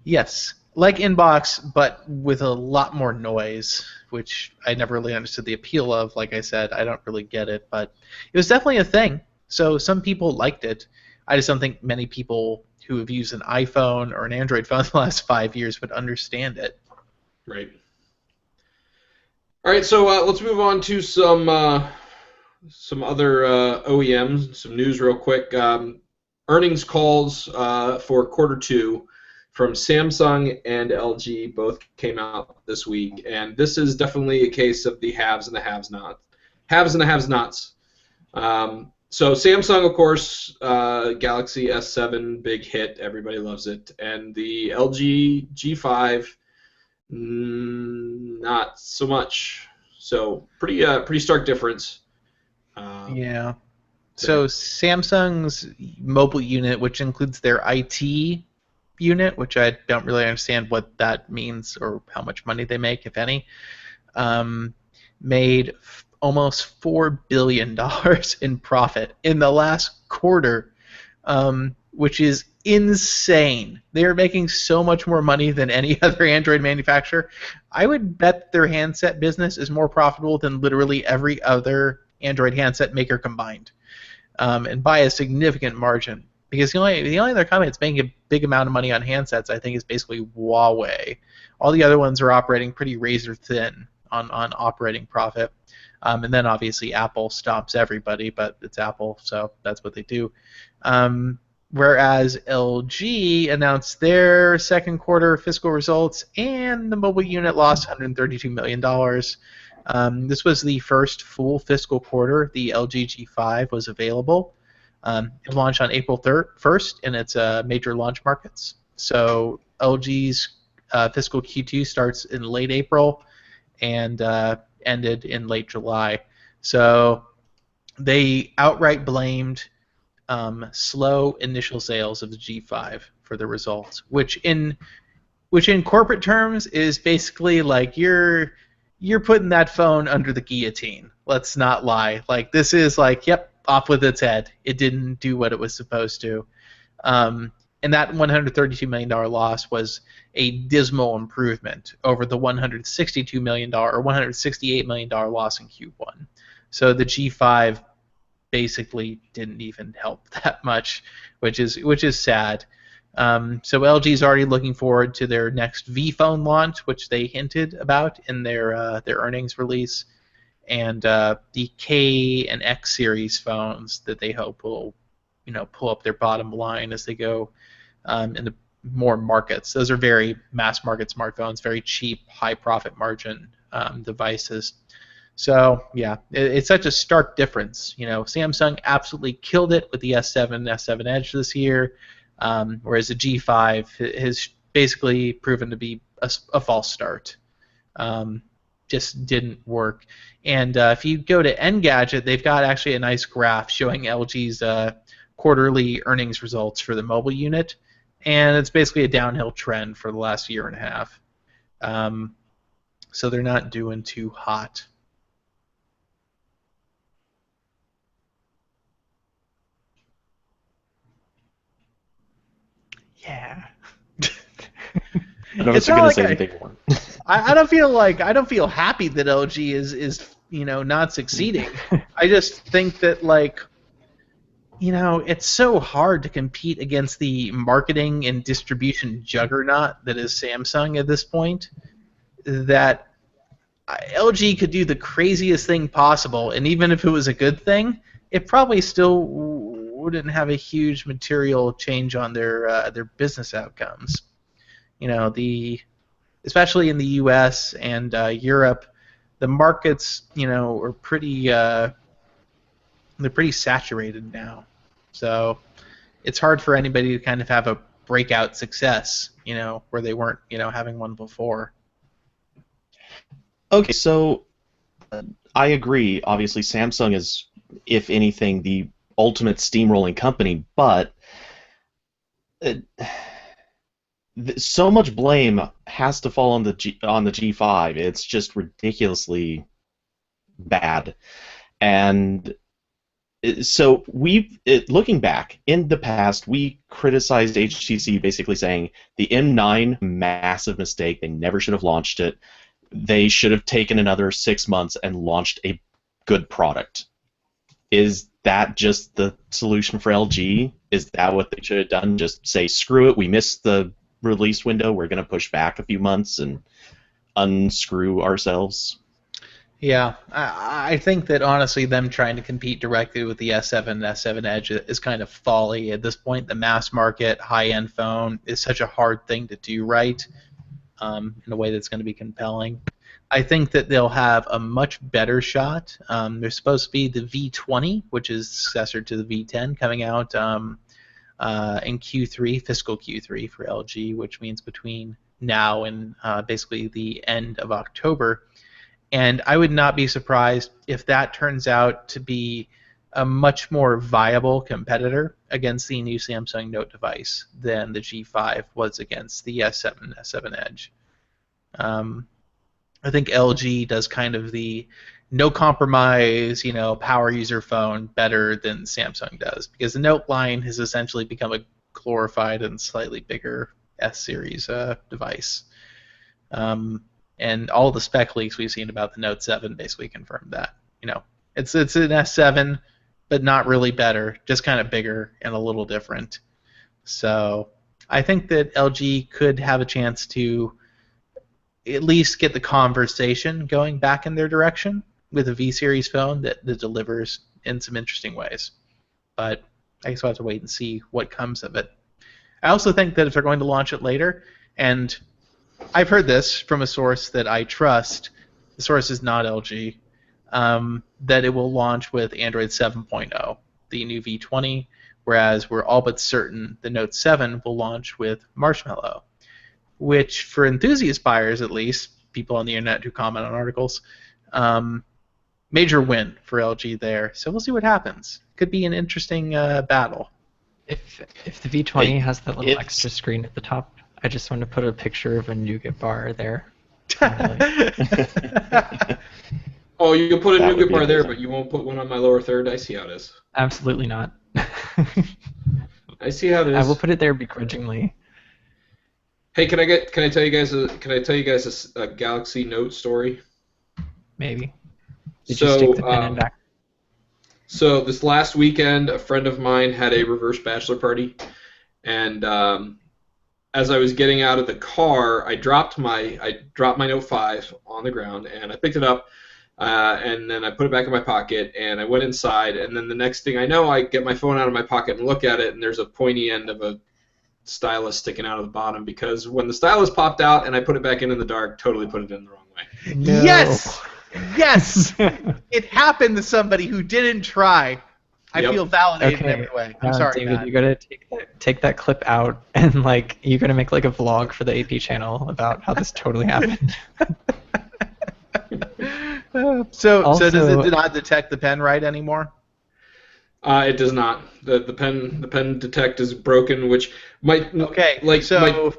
Yes, like Inbox, but with a lot more noise, which I never really understood the appeal of. Like I said, I don't really get it, but it was definitely a thing. So some people liked it. I just don't think many people who have used an iPhone or an Android phone the last 5 years would understand it. Right. All right, so let's move on to some other OEMs, some news real quick. Earnings calls for quarter two from Samsung and LG both came out this week, and this is definitely a case of the haves and the have-nots. Haves and the have-nots. So Samsung, of course, Galaxy S7, big hit, everybody loves it, and the LG G5, not so much. So pretty stark difference. Yeah. So Samsung's mobile unit, which includes their IT unit, which I don't really understand what that means or how much money they make, if any, made almost $4 billion in profit in the last quarter, which is insane. They are making so much more money than any other Android manufacturer. I would bet their handset business is more profitable than literally every other Android handset maker combined, and by a significant margin. Because the only other company that's making a big amount of money on handsets, I think, is basically Huawei. All the other ones are operating pretty razor thin on operating profit. And then obviously Apple stops everybody, but it's Apple, so that's what they do. Whereas LG announced their second quarter fiscal results, and the mobile unit lost $132 million. This was the first full fiscal quarter the LG G5 was available. It launched on April 1st in its major launch markets. So LG's fiscal Q2 starts in late April and ended in late July. So they outright blamed slow initial sales of the G5 for the results, which in corporate terms is basically like you're putting that phone under the guillotine. Let's not lie. Like, this is like, yep, off with its head. It didn't do what it was supposed to. And that $132 million loss was a dismal improvement over the $162 million or $168 million loss in Q1. So the G5 basically didn't even help that much, which is sad. So LG is already looking forward to their next V phone launch, which they hinted about in their earnings release, and the K and X series phones that they hope will, pull up their bottom line as they go into more markets. Those are very mass market smartphones, very cheap, high profit margin devices. So yeah, it's such a stark difference. Samsung absolutely killed it with the S7, S7 Edge this year, whereas the G5 has basically proven to be a false start. Just didn't work. And if you go to Engadget, they've got actually a nice graph showing LG's quarterly earnings results for the mobile unit, and it's basically a downhill trend for the last year and a half. So they're not doing too hot. Yeah. I don't know if say anything more. I don't feel happy that LG is not succeeding. I just think that it's so hard to compete against the marketing and distribution juggernaut that is Samsung at this point, that LG could do the craziest thing possible, and even if it was a good thing, it probably still wouldn't have a huge material change on their business outcomes. Especially in the U.S. and Europe, the markets are pretty they're pretty saturated now. So it's hard for anybody to kind of have a breakout success, where they weren't, having one before. Okay, so I agree. Obviously, Samsung is, if anything, the ultimate steamrolling company, but so much blame has to fall on the G5. It's just ridiculously bad, and so looking back in the past, we criticized HTC basically saying the M9, massive mistake. They never should have launched it. They should have taken another 6 months and launched a good product. Is that just the solution for LG? Is that what they should have done? Just say, screw it, we missed the release window, we're going to push back a few months and unscrew ourselves? Yeah, I think that honestly them trying to compete directly with the S7 and S7 Edge is kind of folly at this point. The mass market, high-end phone is such a hard thing to do right in a way that's going to be compelling. I think that they'll have a much better shot. There's supposed to be the V20, which is successor to the V10, coming out in Q3, fiscal Q3 for LG, which means between now and basically the end of October. And I would not be surprised if that turns out to be a much more viable competitor against the new Samsung Note device than the G5 was against the S7, S7 Edge. I think LG does kind of the no compromise, power user phone better than Samsung does, because the Note line has essentially become a glorified and slightly bigger S series device. And all the spec leaks we've seen about the Note 7 basically confirmed that. It's an S7, but not really better, just kind of bigger and a little different. So I think that LG could have a chance to at least get the conversation going back in their direction with a V series phone that delivers in some interesting ways. But I guess we'll have to wait and see what comes of it. I also think that if they're going to launch it later, and I've heard this from a source that I trust, the source is not LG, that it will launch with Android 7.0, the new V20, whereas we're all but certain the Note 7 will launch with Marshmallow, which for enthusiast buyers at least, people on the internet who comment on articles, major win for LG there. So we'll see what happens. Could be an interesting battle. If the V20 has that little it's- extra screen at the top, I just want to put a picture of a nougat bar there. Oh, you can put a That would nougat be bar there, amazing. but you won't put one on my lower third. I see how it is. Absolutely not. I see how it I is. will put it there begrudgingly. Hey, can I tell you guys a Galaxy Note story? Maybe. Did you stick the pen in back? So this last weekend, a friend of mine had a reverse bachelor party, and as I was getting out of the car, I dropped my Note 5 on the ground, and I picked it up, and then I put it back in my pocket, and I went inside, and then the next thing I know, I get my phone out of my pocket and look at it, and there's a pointy end of a stylus sticking out of the bottom, because when the stylus popped out and I put it back in the dark, totally put it in the wrong way. No. Yes! Yes! It happened to somebody who didn't try. I Yep. feel validated in Okay. every way. I'm Now, sorry, David, Matt. you gotta take that clip out and you're gonna make a vlog for the AP channel about how this totally happened. So Also- does it not detect the pen right anymore? It does not. The pen detect is broken, which might Okay, so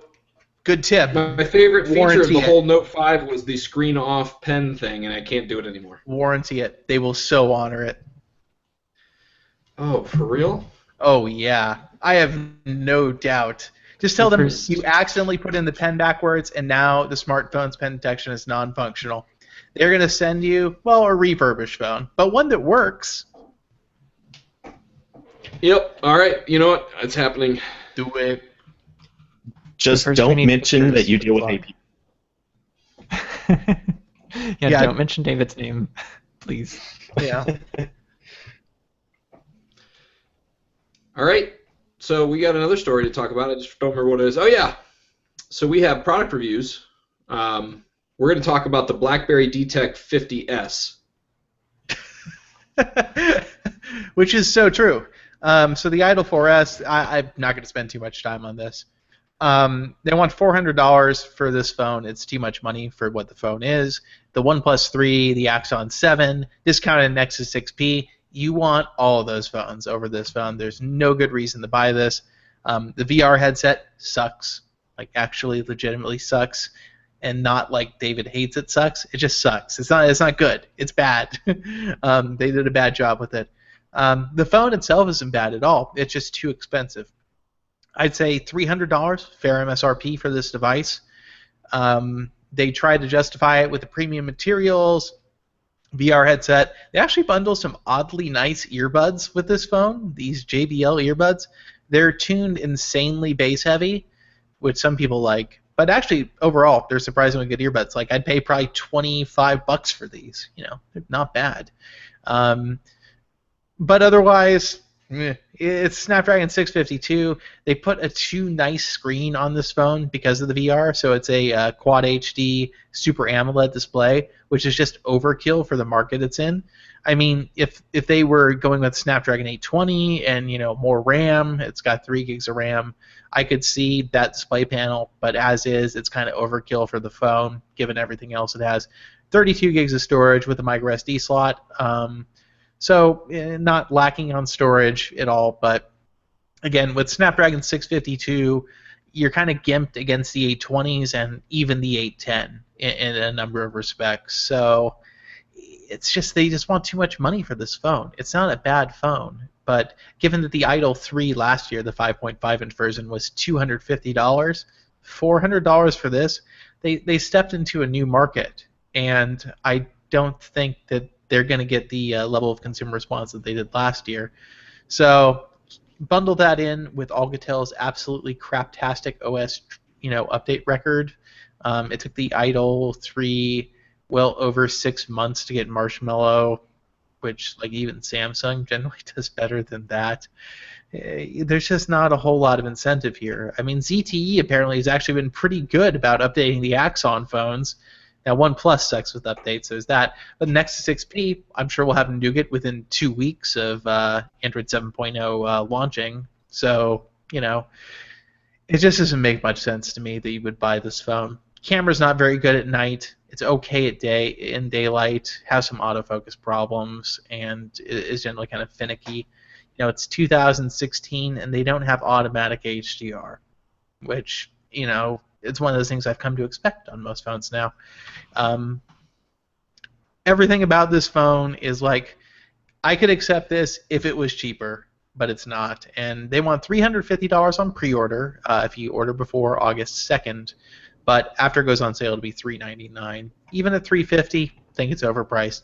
good tip. my favorite feature of Warranty the it. whole Note 5 was the screen off pen thing, and I can't do it anymore. Warranty it. They will so honor it. Oh, for real? Oh yeah, I have no doubt. Just tell them First- you accidentally put in the pen backwards, and now the smartphone's pen detection is non-functional. They're gonna send you, well, a refurbished phone, but one that works. Yep. All right. You know what? It's happening. Do it. Just First we don't need mention pictures that you for deal the with vlog. AP. Yeah. Don't mention David's name, please. Yeah. All right. So we got another story to talk about. I just don't remember what it is. Oh yeah. So we have product reviews. We're going to talk about the BlackBerry Detect 50S. Which is so true. So the Idol 4S, I'm not going to spend too much time on this. They want $400 for this phone. It's too much money for what the phone is. The OnePlus 3, the Axon 7, discounted Nexus 6P. You want all of those phones over this phone. There's no good reason to buy this. The VR headset sucks. Actually legitimately sucks. And not like David hates it sucks. It just sucks. It's not good. It's bad. They did a bad job with it. The phone itself isn't bad at all. It's just too expensive. I'd say $300 fair MSRP for this device. They tried to justify it with the premium materials, VR headset. They actually bundle some oddly nice earbuds with this phone. These JBL earbuds. They're tuned insanely bass heavy, which some people like. But actually, overall, they're surprisingly good earbuds. I'd pay probably $25 for these. They're not bad. But otherwise, it's Snapdragon 652. They put a too nice screen on this phone because of the VR, so it's a Quad HD Super AMOLED display, which is just overkill for the market it's in. I mean, if they were going with Snapdragon 820 and more RAM, it's got 3 gigs of RAM, I could see that display panel, but as is, it's kind of overkill for the phone, given everything else it has. 32 gigs of storage with a microSD slot. So not lacking on storage at all, but again, with Snapdragon 652, you're kind of gimped against the 820s and even the 810 in a number of respects. So it's just they just want too much money for this phone. It's not a bad phone, but given that the Idol 3 last year, the 5.5-inch version, was $250, $400 for this, they stepped into a new market, and I don't think that they're going to get the level of consumer response that they did last year. So bundle that in with Alcatel's absolutely craptastic OS, update record. It took the Idol 3 well over 6 months to get Marshmallow, which like even Samsung generally does better than that. There's just not a whole lot of incentive here. I mean, ZTE apparently has actually been pretty good about updating the Axon phones. Now, OnePlus sucks with updates, so there's that. But the Nexus 6P, I'm sure we'll have Nougat within 2 weeks of Android 7.0 launching. So, it just doesn't make much sense to me that you would buy this phone. Camera's not very good at night. It's okay in daylight. Has some autofocus problems and is generally kind of finicky. It's 2016 and they don't have automatic HDR, which it's one of those things I've come to expect on most phones now. Everything about this phone is like, I could accept this if it was cheaper, but it's not. And they want $350 on pre-order if you order before August 2nd. But after it goes on sale, it'll be $399. Even at $350, I think it's overpriced.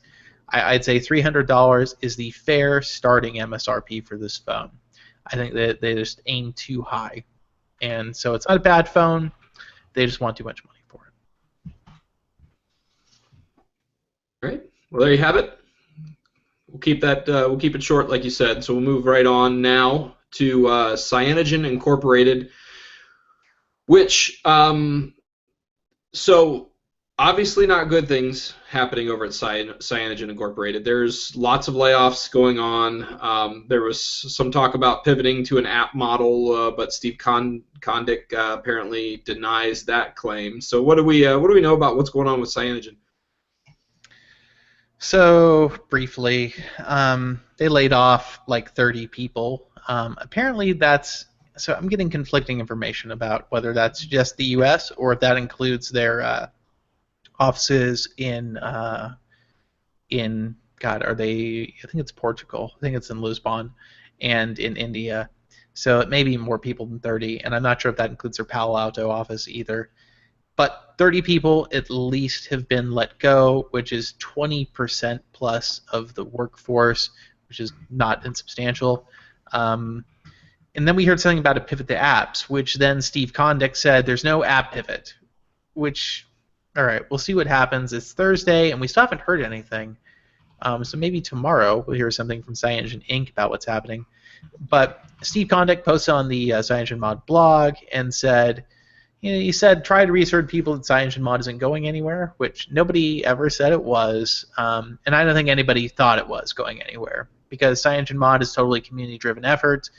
I'd say $300 is the fair starting MSRP for this phone. I think that they just aim too high. And so it's not a bad phone. They just want too much money for it. All right. Well, there you have it. We'll keep that. We'll keep it short, like you said. So we'll move right on now to Cyanogen Incorporated, which so obviously not good things happening over at Cyanogen Incorporated. There's lots of layoffs going on. There was some talk about pivoting to an app model, but Steve Kondik apparently denies that claim. So what do we know about what's going on with Cyanogen? So briefly, they laid off like 30 people. Apparently that's so. I'm getting conflicting information about whether that's just the U.S. or if that includes their offices in God, are they? I think it's Portugal. I think it's in Lisbon, and in India. So it may be more people than 30, and I'm not sure if that includes their Palo Alto office either. But 30 people at least have been let go, which is 20% plus of the workforce, which is not insubstantial. And then we heard something about a pivot to apps, which then Steve Kondik said there's no app pivot, which, all right, we'll see what happens. It's Thursday, and we still haven't heard anything. So maybe tomorrow we'll hear something from Cyanogen Inc. about what's happening. But Steve Kondik posted on the Cyanogen Mod blog and said, he said, try to reassure people that Cyanogen Mod isn't going anywhere, which nobody ever said it was. And I don't think anybody thought it was going anywhere because Cyanogen Mod is totally community-driven effort.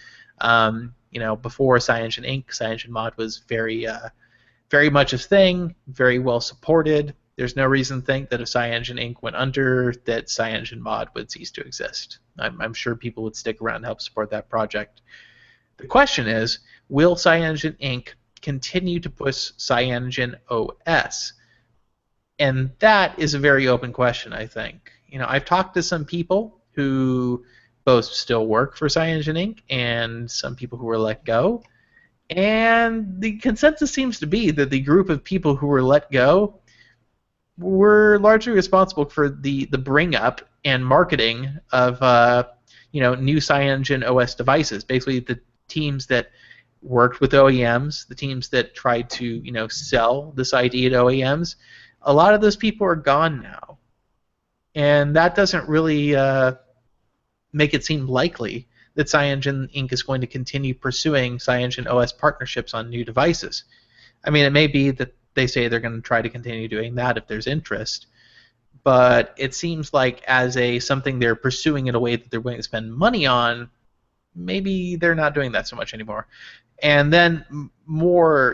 Before Cyanogen Inc., Cyanogen Mod was very much a thing, very well supported. There's no reason to think that if Cyanogen Inc. went under, that Cyanogen Mod would cease to exist. I'm sure people would stick around to help support that project. The question is, will Cyanogen Inc. continue to push Cyanogen OS? And that is a very open question, I think. I've talked to some people who both still work for Cyanogen Inc. and some people who were let go. And the consensus seems to be that the group of people who were let go were largely responsible for the bring up and marketing of new Cyanogen OS devices. Basically, the teams that worked with OEMs, the teams that tried to sell this idea to OEMs. A lot of those people are gone now, and that doesn't really make it seem likely that Cyanogen Inc. is going to continue pursuing Cyanogen OS partnerships on new devices. I mean, it may be that they say they're going to try to continue doing that if there's interest, but it seems like as something they're pursuing in a way that they're willing to spend money on, maybe they're not doing that so much anymore. And then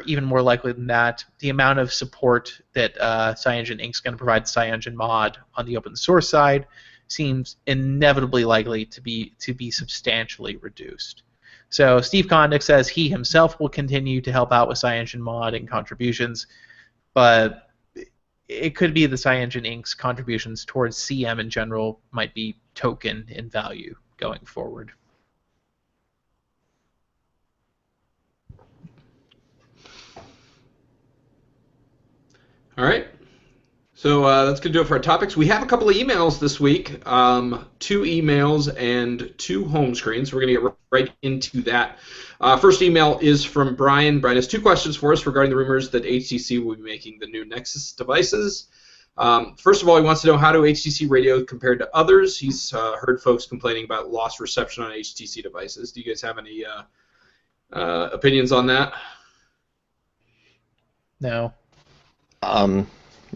even more likely than that, the amount of support that Cyanogen Inc. is going to provide Cyanogen Mod on the open source side seems inevitably likely to be substantially reduced. So Steve Kondik says he himself will continue to help out with Cyanogen Mod and contributions, but it could be the Cyanogen Inc.'s contributions towards CM in general might be token in value going forward. All right. So that's going to do it for our topics. We have a couple of emails this week, 2 emails and 2 home screens. We're going to get right into that. First email is from Brian. Brian has 2 questions for us regarding the rumors that HTC will be making the new Nexus devices. First of all, he wants to know, how do HTC radios compare to others? He's heard folks complaining about lost reception on HTC devices. Do you guys have any opinions on that? No.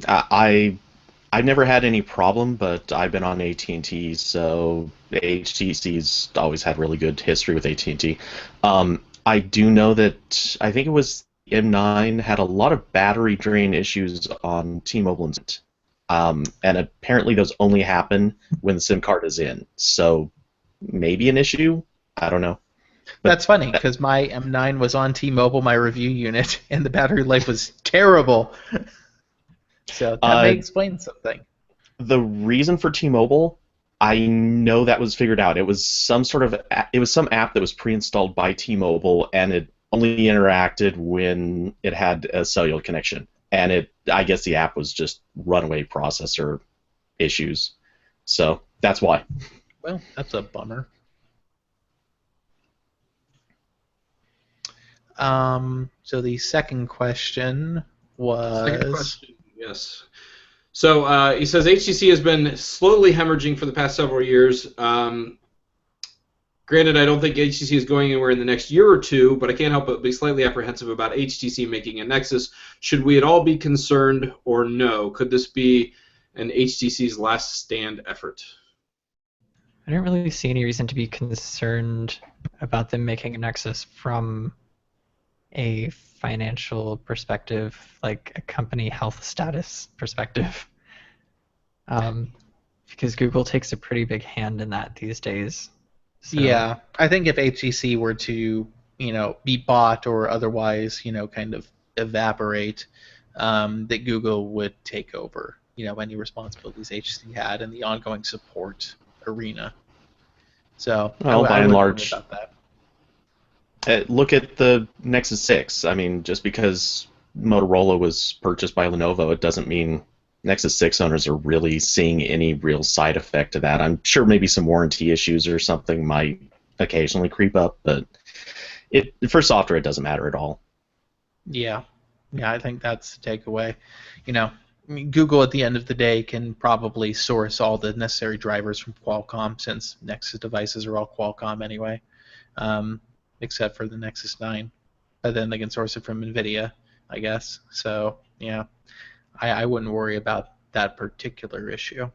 I've never had any problem, but I've been on AT&T, so HTC's always had really good history with AT&T. I do know that I think it was M9 had a lot of battery drain issues on T-Mobile, and apparently those only happen when the SIM card is in. So maybe an issue. I don't know. But That's funny because my M9 was on T-Mobile, my review unit, and the battery life was terrible. So that may explain something. the reason for T-Mobile, I know that was figured out. It was some app that was pre-installed by T-Mobile, and it only interacted when it had a cellular connection. And I guess the app was just runaway processor issues. So that's why. Well, that's a bummer. So the second question was... Second question, yes. So he says HTC has been slowly hemorrhaging for the past several years. Granted, I don't think HTC is going anywhere in the next year or two, but I can't help but be slightly apprehensive about HTC making a Nexus. Should we at all be concerned, or no? Could this be an HTC's last stand effort? I don't really see any reason to be concerned about them making a Nexus from a financial perspective, like a company health status perspective, because Google takes a pretty big hand in that these days. So. Yeah, I think if HTC were to, be bought or otherwise, kind of evaporate, that Google would take over, any responsibilities HTC had in the ongoing support arena. So Well, by and large, about that. Look at the Nexus 6. I mean, just because Motorola was purchased by Lenovo, it doesn't mean Nexus 6 owners are really seeing any real side effect to that. I'm sure maybe some warranty issues or something might occasionally creep up, but for software, it doesn't matter at all. Yeah, I think that's the takeaway. Google at the end of the day can probably source all the necessary drivers from Qualcomm, since Nexus devices are all Qualcomm anyway. Except for the Nexus 9. But then they can source it from NVIDIA, I guess. So, yeah, I wouldn't worry about that particular issue.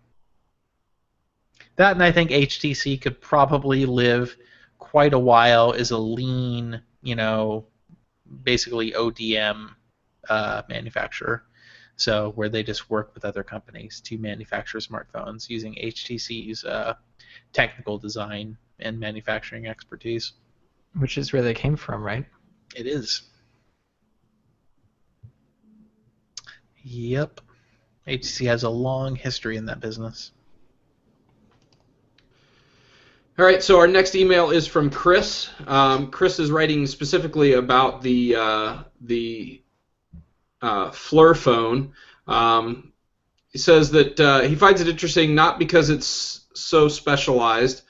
That, and I think HTC could probably live quite a while as a lean, basically ODM manufacturer. So where they just work with other companies to manufacture smartphones using HTC's technical design and manufacturing expertise. Which is where they came from, right? It is. Yep. HTC has a long history in that business. All right, so our next email is from Chris. Chris is writing specifically about the Fleur phone. He says that he finds it interesting not because it's so specialized,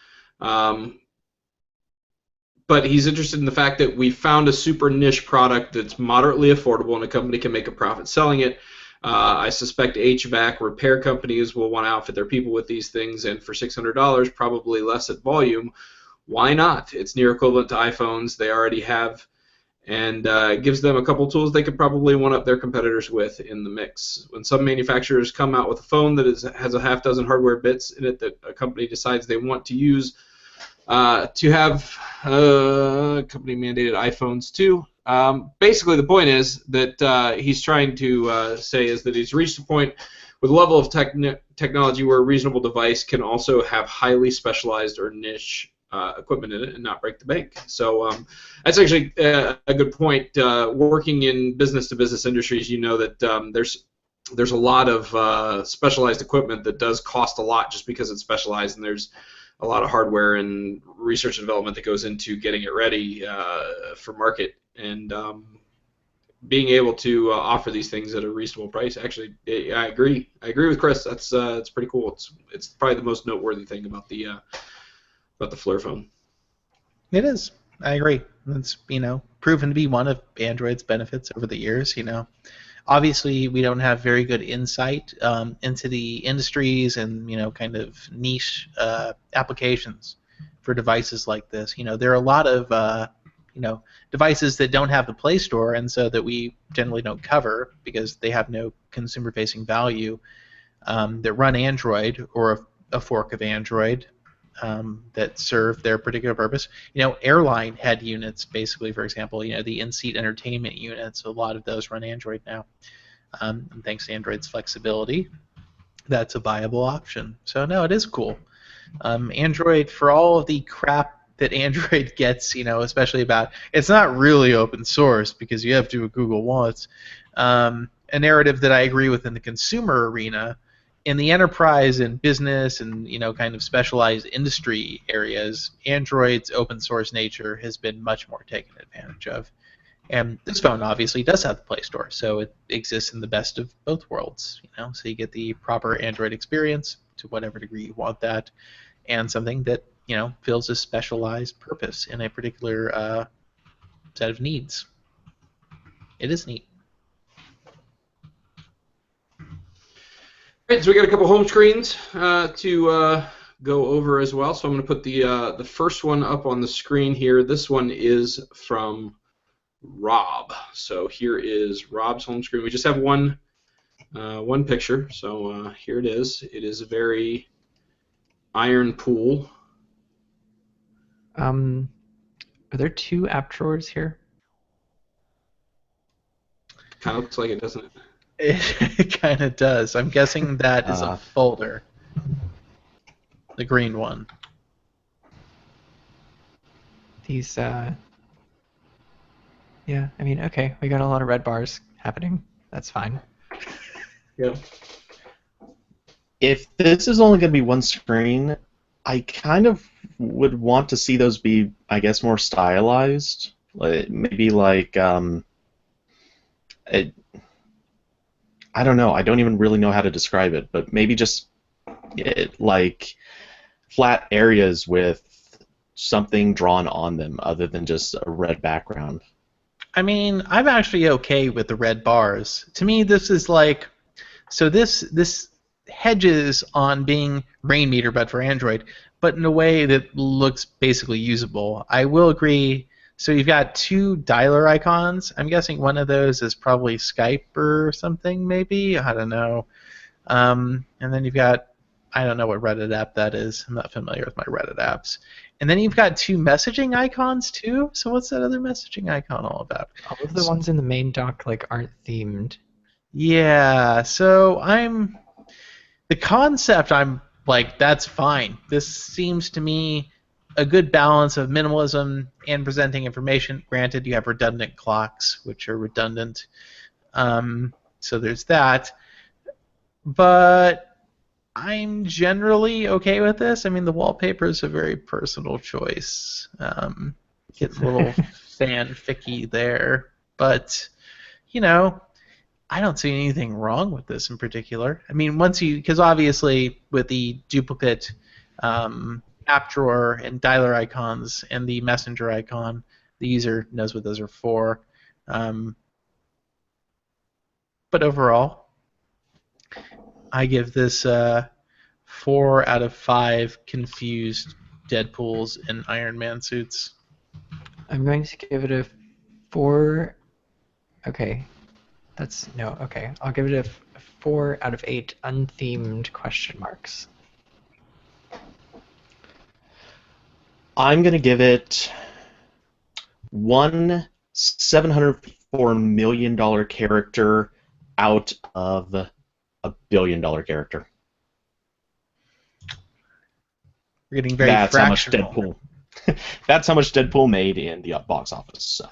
but he's interested in the fact that we found a super niche product that's moderately affordable and a company can make a profit selling it. I suspect HVAC repair companies will want to outfit their people with these things, and for $600, probably less at volume. Why not? It's near equivalent to iPhones they already have, and gives them a couple tools they could probably one-up their competitors with in the mix. When some manufacturers come out with a phone that has a half dozen hardware bits in it that a company decides they want to use to have company-mandated iPhones too. Basically, the point is that he's trying to say is that he's reached a point with a level of technology where a reasonable device can also have highly specialized or niche equipment in it and not break the bank. So that's actually a good point. Working in business-to-business industries, you know that there's a lot of specialized equipment that does cost a lot just because it's specialized, and there's a lot of hardware and research and development that goes into getting it ready for market. And being able to offer these things at a reasonable price. Actually, I agree. I agree with Chris. That's it's pretty cool. It's probably the most noteworthy thing about the Flare phone. It is. I agree. It's proven to be one of Android's benefits over the years. Obviously we don't have very good insight into the industries and kind of niche applications for devices like this. There are a lot of devices that don't have the Play Store, and so that we generally don't cover because they have no consumer-facing value, that run Android or a fork of Android, that serve their particular purpose. Airline head units, basically, for example, the in-seat entertainment units, a lot of those run Android now. And thanks to Android's flexibility, that's a viable option. So no, it is cool. Android, for all of the crap that Android gets, especially about it's not really open source because you have to do what Google wants. A narrative that I agree with in the consumer arena. In the enterprise and business and kind of specialized industry areas, Android's open source nature has been much more taken advantage of. And this phone obviously does have the Play Store, so it exists in the best of both worlds. So you get the proper Android experience to whatever degree you want that, and something that fills a specialized purpose in a particular set of needs. It is neat. All right, so we got a couple home screens to go over as well. So I'm going to put the first one up on the screen here. This one is from Rob. So here is Rob's home screen. We just have one picture. So here it is. It is a very iron pool. Are there two app drawers here? Kind of looks like it, doesn't it? It kind of does. I'm guessing that is a folder. The green one. These, yeah, I mean, okay, we got a lot of red bars happening. That's fine. Yeah. If this is only going to be one screen, I kind of would want to see those be, I guess, more stylized. Maybe like, I don't know. I don't even really know how to describe it, but maybe just like flat areas with something drawn on them other than just a red background. I mean, I'm actually okay with the red bars. To me, this is like, so this hedges on being rain meter, but for Android, but in a way that looks basically usable. I will agree. So you've got two dialer icons. I'm guessing one of those is probably Skype or something, maybe. I don't know. And then you've got, I don't know what Reddit app that is. I'm not familiar with my Reddit apps. And then you've got two messaging icons too. So what's that other messaging icon all about? All of the ones in the main dock aren't themed. Yeah. So the concept. I'm like, that's fine. This seems to me a good balance of minimalism and presenting information. Granted, you have redundant clocks, which are redundant. So there's that. But I'm generally okay with this. I mean, the wallpaper is a very personal choice. Getting a little fanficky there. But, I don't see anything wrong with this in particular. I mean, because obviously with the duplicate app drawer and dialer icons and the messenger icon, the user knows what those are for. But overall, I give this 4 out of 5 confused Deadpools and Iron Man suits. I'm going to give it a 4. Okay. Okay. I'll give it a 4 out of 8 unthemed question marks. I'm going to give it one $704 million character out of $1 billion character. We're getting very That's fractional. how much Deadpool. That's how much Deadpool made in the box office. So.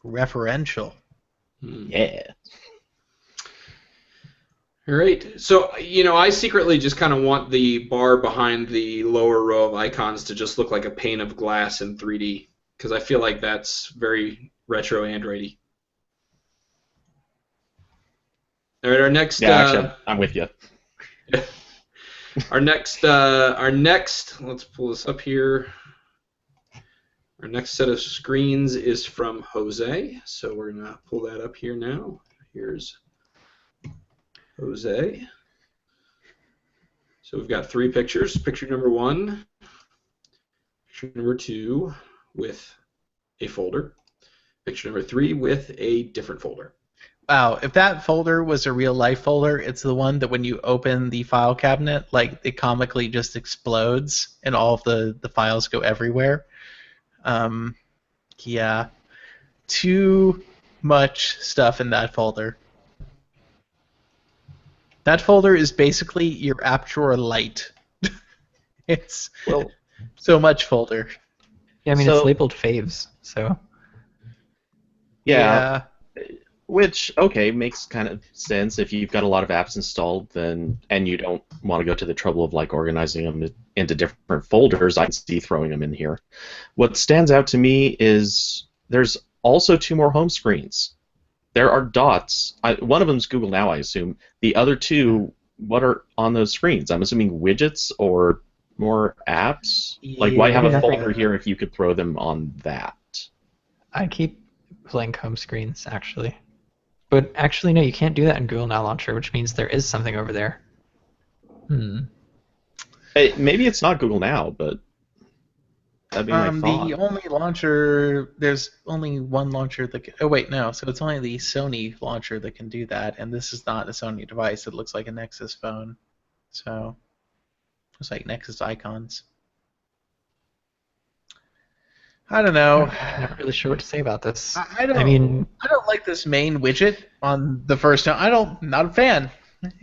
Referential. Yeah. All right. So, I secretly just kind of want the bar behind the lower row of icons to just look like a pane of glass in 3D, because I feel like that's very retro Android-y. All right, our next. Yeah, actually, I'm with you. Our next. Let's pull this up here. Our next set of screens is from Jose, so we're gonna pull that up here now. Here's Jose. So we've got 3 pictures. Picture number 1, picture number 2 with a folder, picture number 3 with a different folder. Wow, if that folder was a real life folder, it's the one that when you open the file cabinet, like it comically just explodes and all of the files go everywhere. Yeah, too much stuff in that folder. That folder is basically your app drawer light. It's Well, so much folder. Yeah, I mean, So- it's labeled faves, so yeah, which, okay, makes kind of sense. If you've got a lot of apps installed, then and you don't want to go to the trouble of like organizing them into different folders, I can see throwing them in here. What stands out to me is there's also 2 more home screens. There are dots. One of them is Google Now, I assume. The other 2, what are on those screens? I'm assuming widgets or more apps. Like, why have a Yeah. folder here if you could throw them on that? I keep blank home screens, actually. But actually, no, you can't do that in Google Now Launcher, which means there is something over there. Maybe it's not Google Now, but that'd be my thought. The only launcher, there's only one launcher that can, oh wait, no, so it's only the Sony launcher that can do that, and this is not a Sony device. It looks like a Nexus phone. So, it's like Nexus icons. I don't know. I'm not really sure what to say about this. I don't. I mean, I don't like this main widget on the first. Not a fan.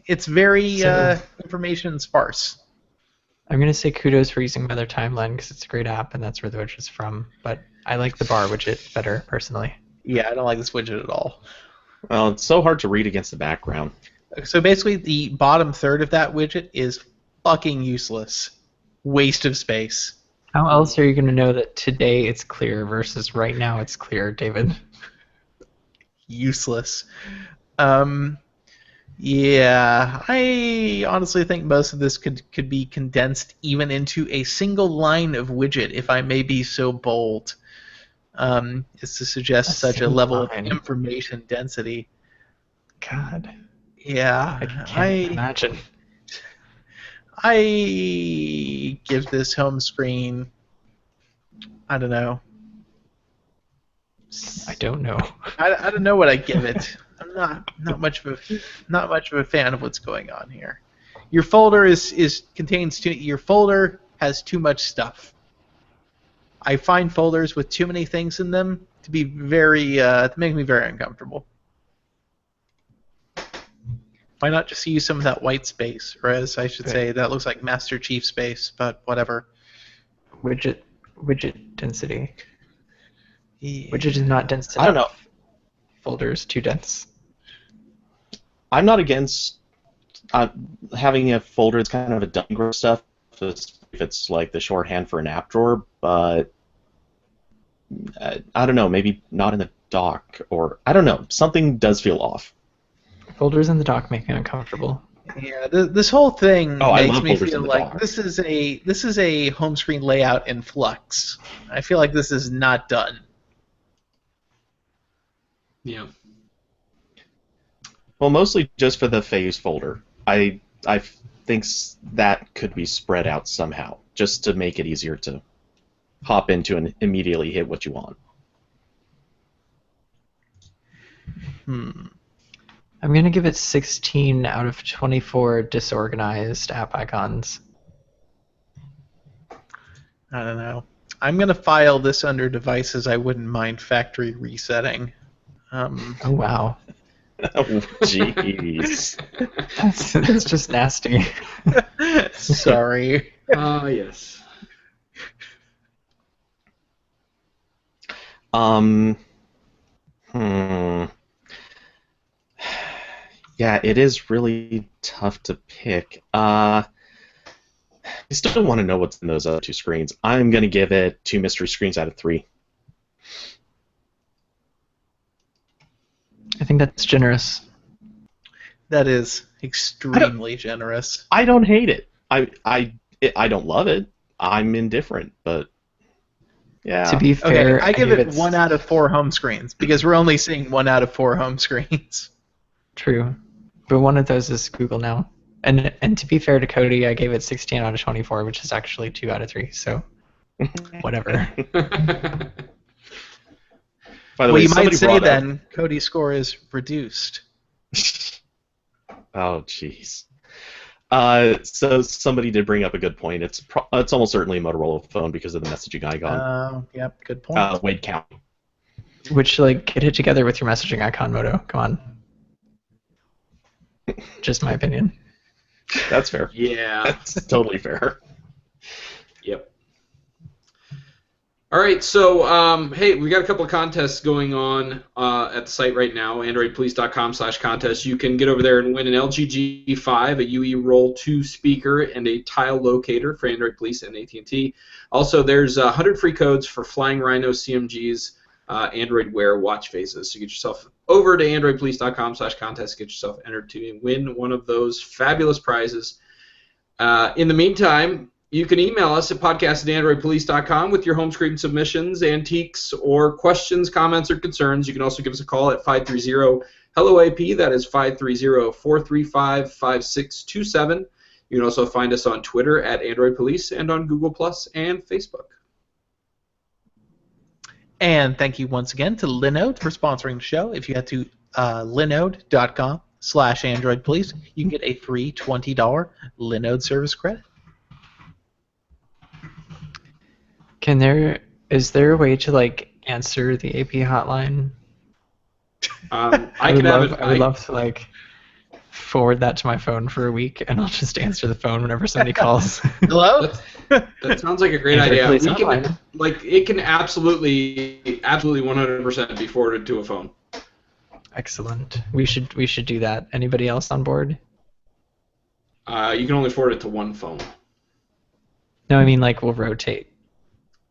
It's very So- information sparse. I'm going to say kudos for using Weather Timeline because it's a great app and that's where the widget's from. But I like the bar widget better, personally. Yeah, I don't like this widget at all. Well, it's so hard to read against the background. So basically, the bottom third of that widget is fucking useless. Waste of space. How else are you going to know that today it's clear versus right now it's clear, David? Useless. Yeah, I honestly think most of this could be condensed even into a single line of widget, if I may be so bold. Is to suggest such a single level of line. information density. God, Yeah, I can't imagine. I give this home screen, I don't know. I don't know. I don't know what I give it. I'm not much of a fan of what's going on here. Your folder your folder has too much stuff. I find folders with too many things in them to be to make me very uncomfortable. Why not just use some of that white space, or as I should say, that looks like Master Chief space, but whatever. Widget density. Yeah. Widget is not dense enough. I don't know. Folder is too dense. I'm not against having a folder that's kind of a dumb stuff if it's like the shorthand for an app drawer, but I don't know, maybe not in the dock, or I don't know, something does feel off. Folders in the dock make me uncomfortable. Yeah, this whole thing I makes love me folders feel in the like dock. this is a home screen layout in flux. I feel like this is not done. Yeah. Well, mostly just for the phase folder. I think that could be spread out somehow, just to make it easier to hop into and immediately hit what you want. I'm going to give it 16 out of 24 disorganized app icons. I don't know. I'm going to file this under devices I wouldn't mind factory resetting. Oh, wow. Oh, jeez. That's just nasty. Sorry. Ah, yes. Yeah, it is really tough to pick. I still don't want to know what's in those other 2 screens. I'm going to give it 2 mystery screens out of 3. I think that's generous. That is extremely generous. I don't hate it. I don't love it. I'm indifferent, but yeah. To be Okay, fair, I give it it 1 out of 4 home screens because we're only seeing 1 out of 4 home screens. true, but one of those is Google now. And to be fair to Cody, I gave it 16 out of 24, which is actually 2 out of 3. So whatever. By the Well, way, you might somebody say brought up. then Cody's score is reduced. Oh, jeez. So somebody did bring up a good point. It's almost certainly a Motorola phone because of the messaging icon. Yep, good point. Wade County. Which, like, get it together with your messaging icon, Moto. Come on. Just my opinion. That's fair. Yeah. That's totally fair. Yep. All right, so hey, we got a couple of contests going on at the site right now, androidpolice.com/contest. You can get over there and win an LG G5, a UE Roll 2 speaker, and a tile locator for Android Police and AT&T. Also, there's 100 free codes for Flying Rhino CMG's Android Wear watch faces. So get yourself over to androidpolice.com/contest, get yourself entered to win one of those fabulous prizes. In the meantime, you can email us at podcast@androidpolice.com with your home screen submissions, antiques, or questions, comments, or concerns. You can also give us a call at 530-HELLO-AP. That is 530-435-5627. You can also find us on Twitter at Android Police and on Google Plus and Facebook. And thank you once again to Linode for sponsoring the show. If you head to linode.com/AndroidPolice, you can get a free $20 Linode service credit. Is there a way to, like, answer the AP hotline? I would love to, like, forward that to my phone for a week, and I'll just answer the phone whenever somebody calls. Hello? That sounds like a great Android idea. Police We can, Hotline. like, it can absolutely 100% be forwarded to a phone. Excellent. We should do that. Anybody else on board? You can only forward it to one phone. No, I mean, like, we'll rotate.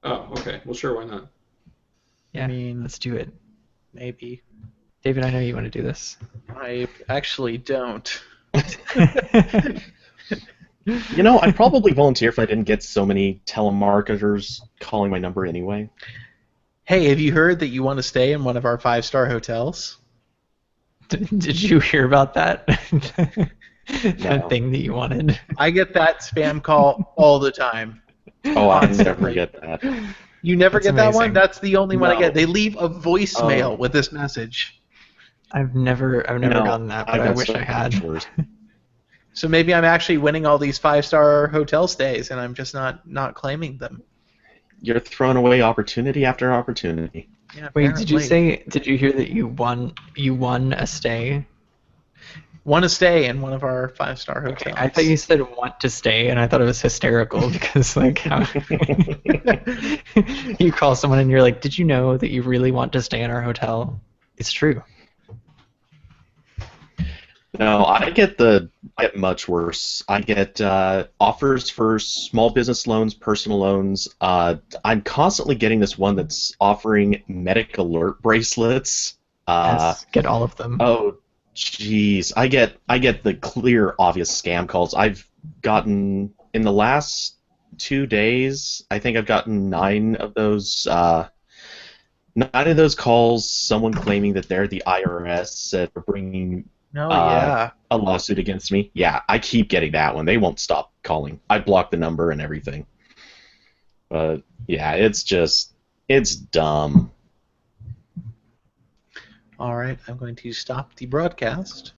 Oh, okay. Well, sure, why not? Yeah, I mean, let's do it. maybe. David, I know you want to do this. I actually don't. You know, I'd probably volunteer if I didn't get so many telemarketers calling my number anyway. Hey, have you heard that you want to stay in one of our 5-star hotels? Did you hear about that? That No. thing that you wanted? I get that spam call all the time. Oh, I never Constantly. get that. You never That's get that one? amazing. That's the only one I No. get. They leave a voicemail Oh. with this message. I've never No, gotten that, but I got wish so I had. much worse. So maybe I'm actually winning all these 5-star hotel stays, and I'm just not claiming them. You're throwing away opportunity after opportunity. Yeah, Wait, did you apparently. did you hear that you won a stay? Want to stay in one of our 5-star hotels? Okay, I thought you said want to stay, and I thought it was hysterical because, like, how you call someone and you're like, did you know that you really want to stay in our hotel? It's true. No, I get much worse. I get offers for small business loans, personal loans. I'm constantly getting this one that's offering medic alert bracelets. Yes, get all of them. Oh, jeez, I get the clear, obvious scam calls. I've gotten in the last 2 days. I think I've gotten 9 of those. 9 of those calls. Someone claiming that they're the IRS that are bringing yeah. a lawsuit against me. Yeah, I keep getting that one. They won't stop calling. I blocked the number and everything. But yeah, it's dumb. All right, I'm going to stop the broadcast.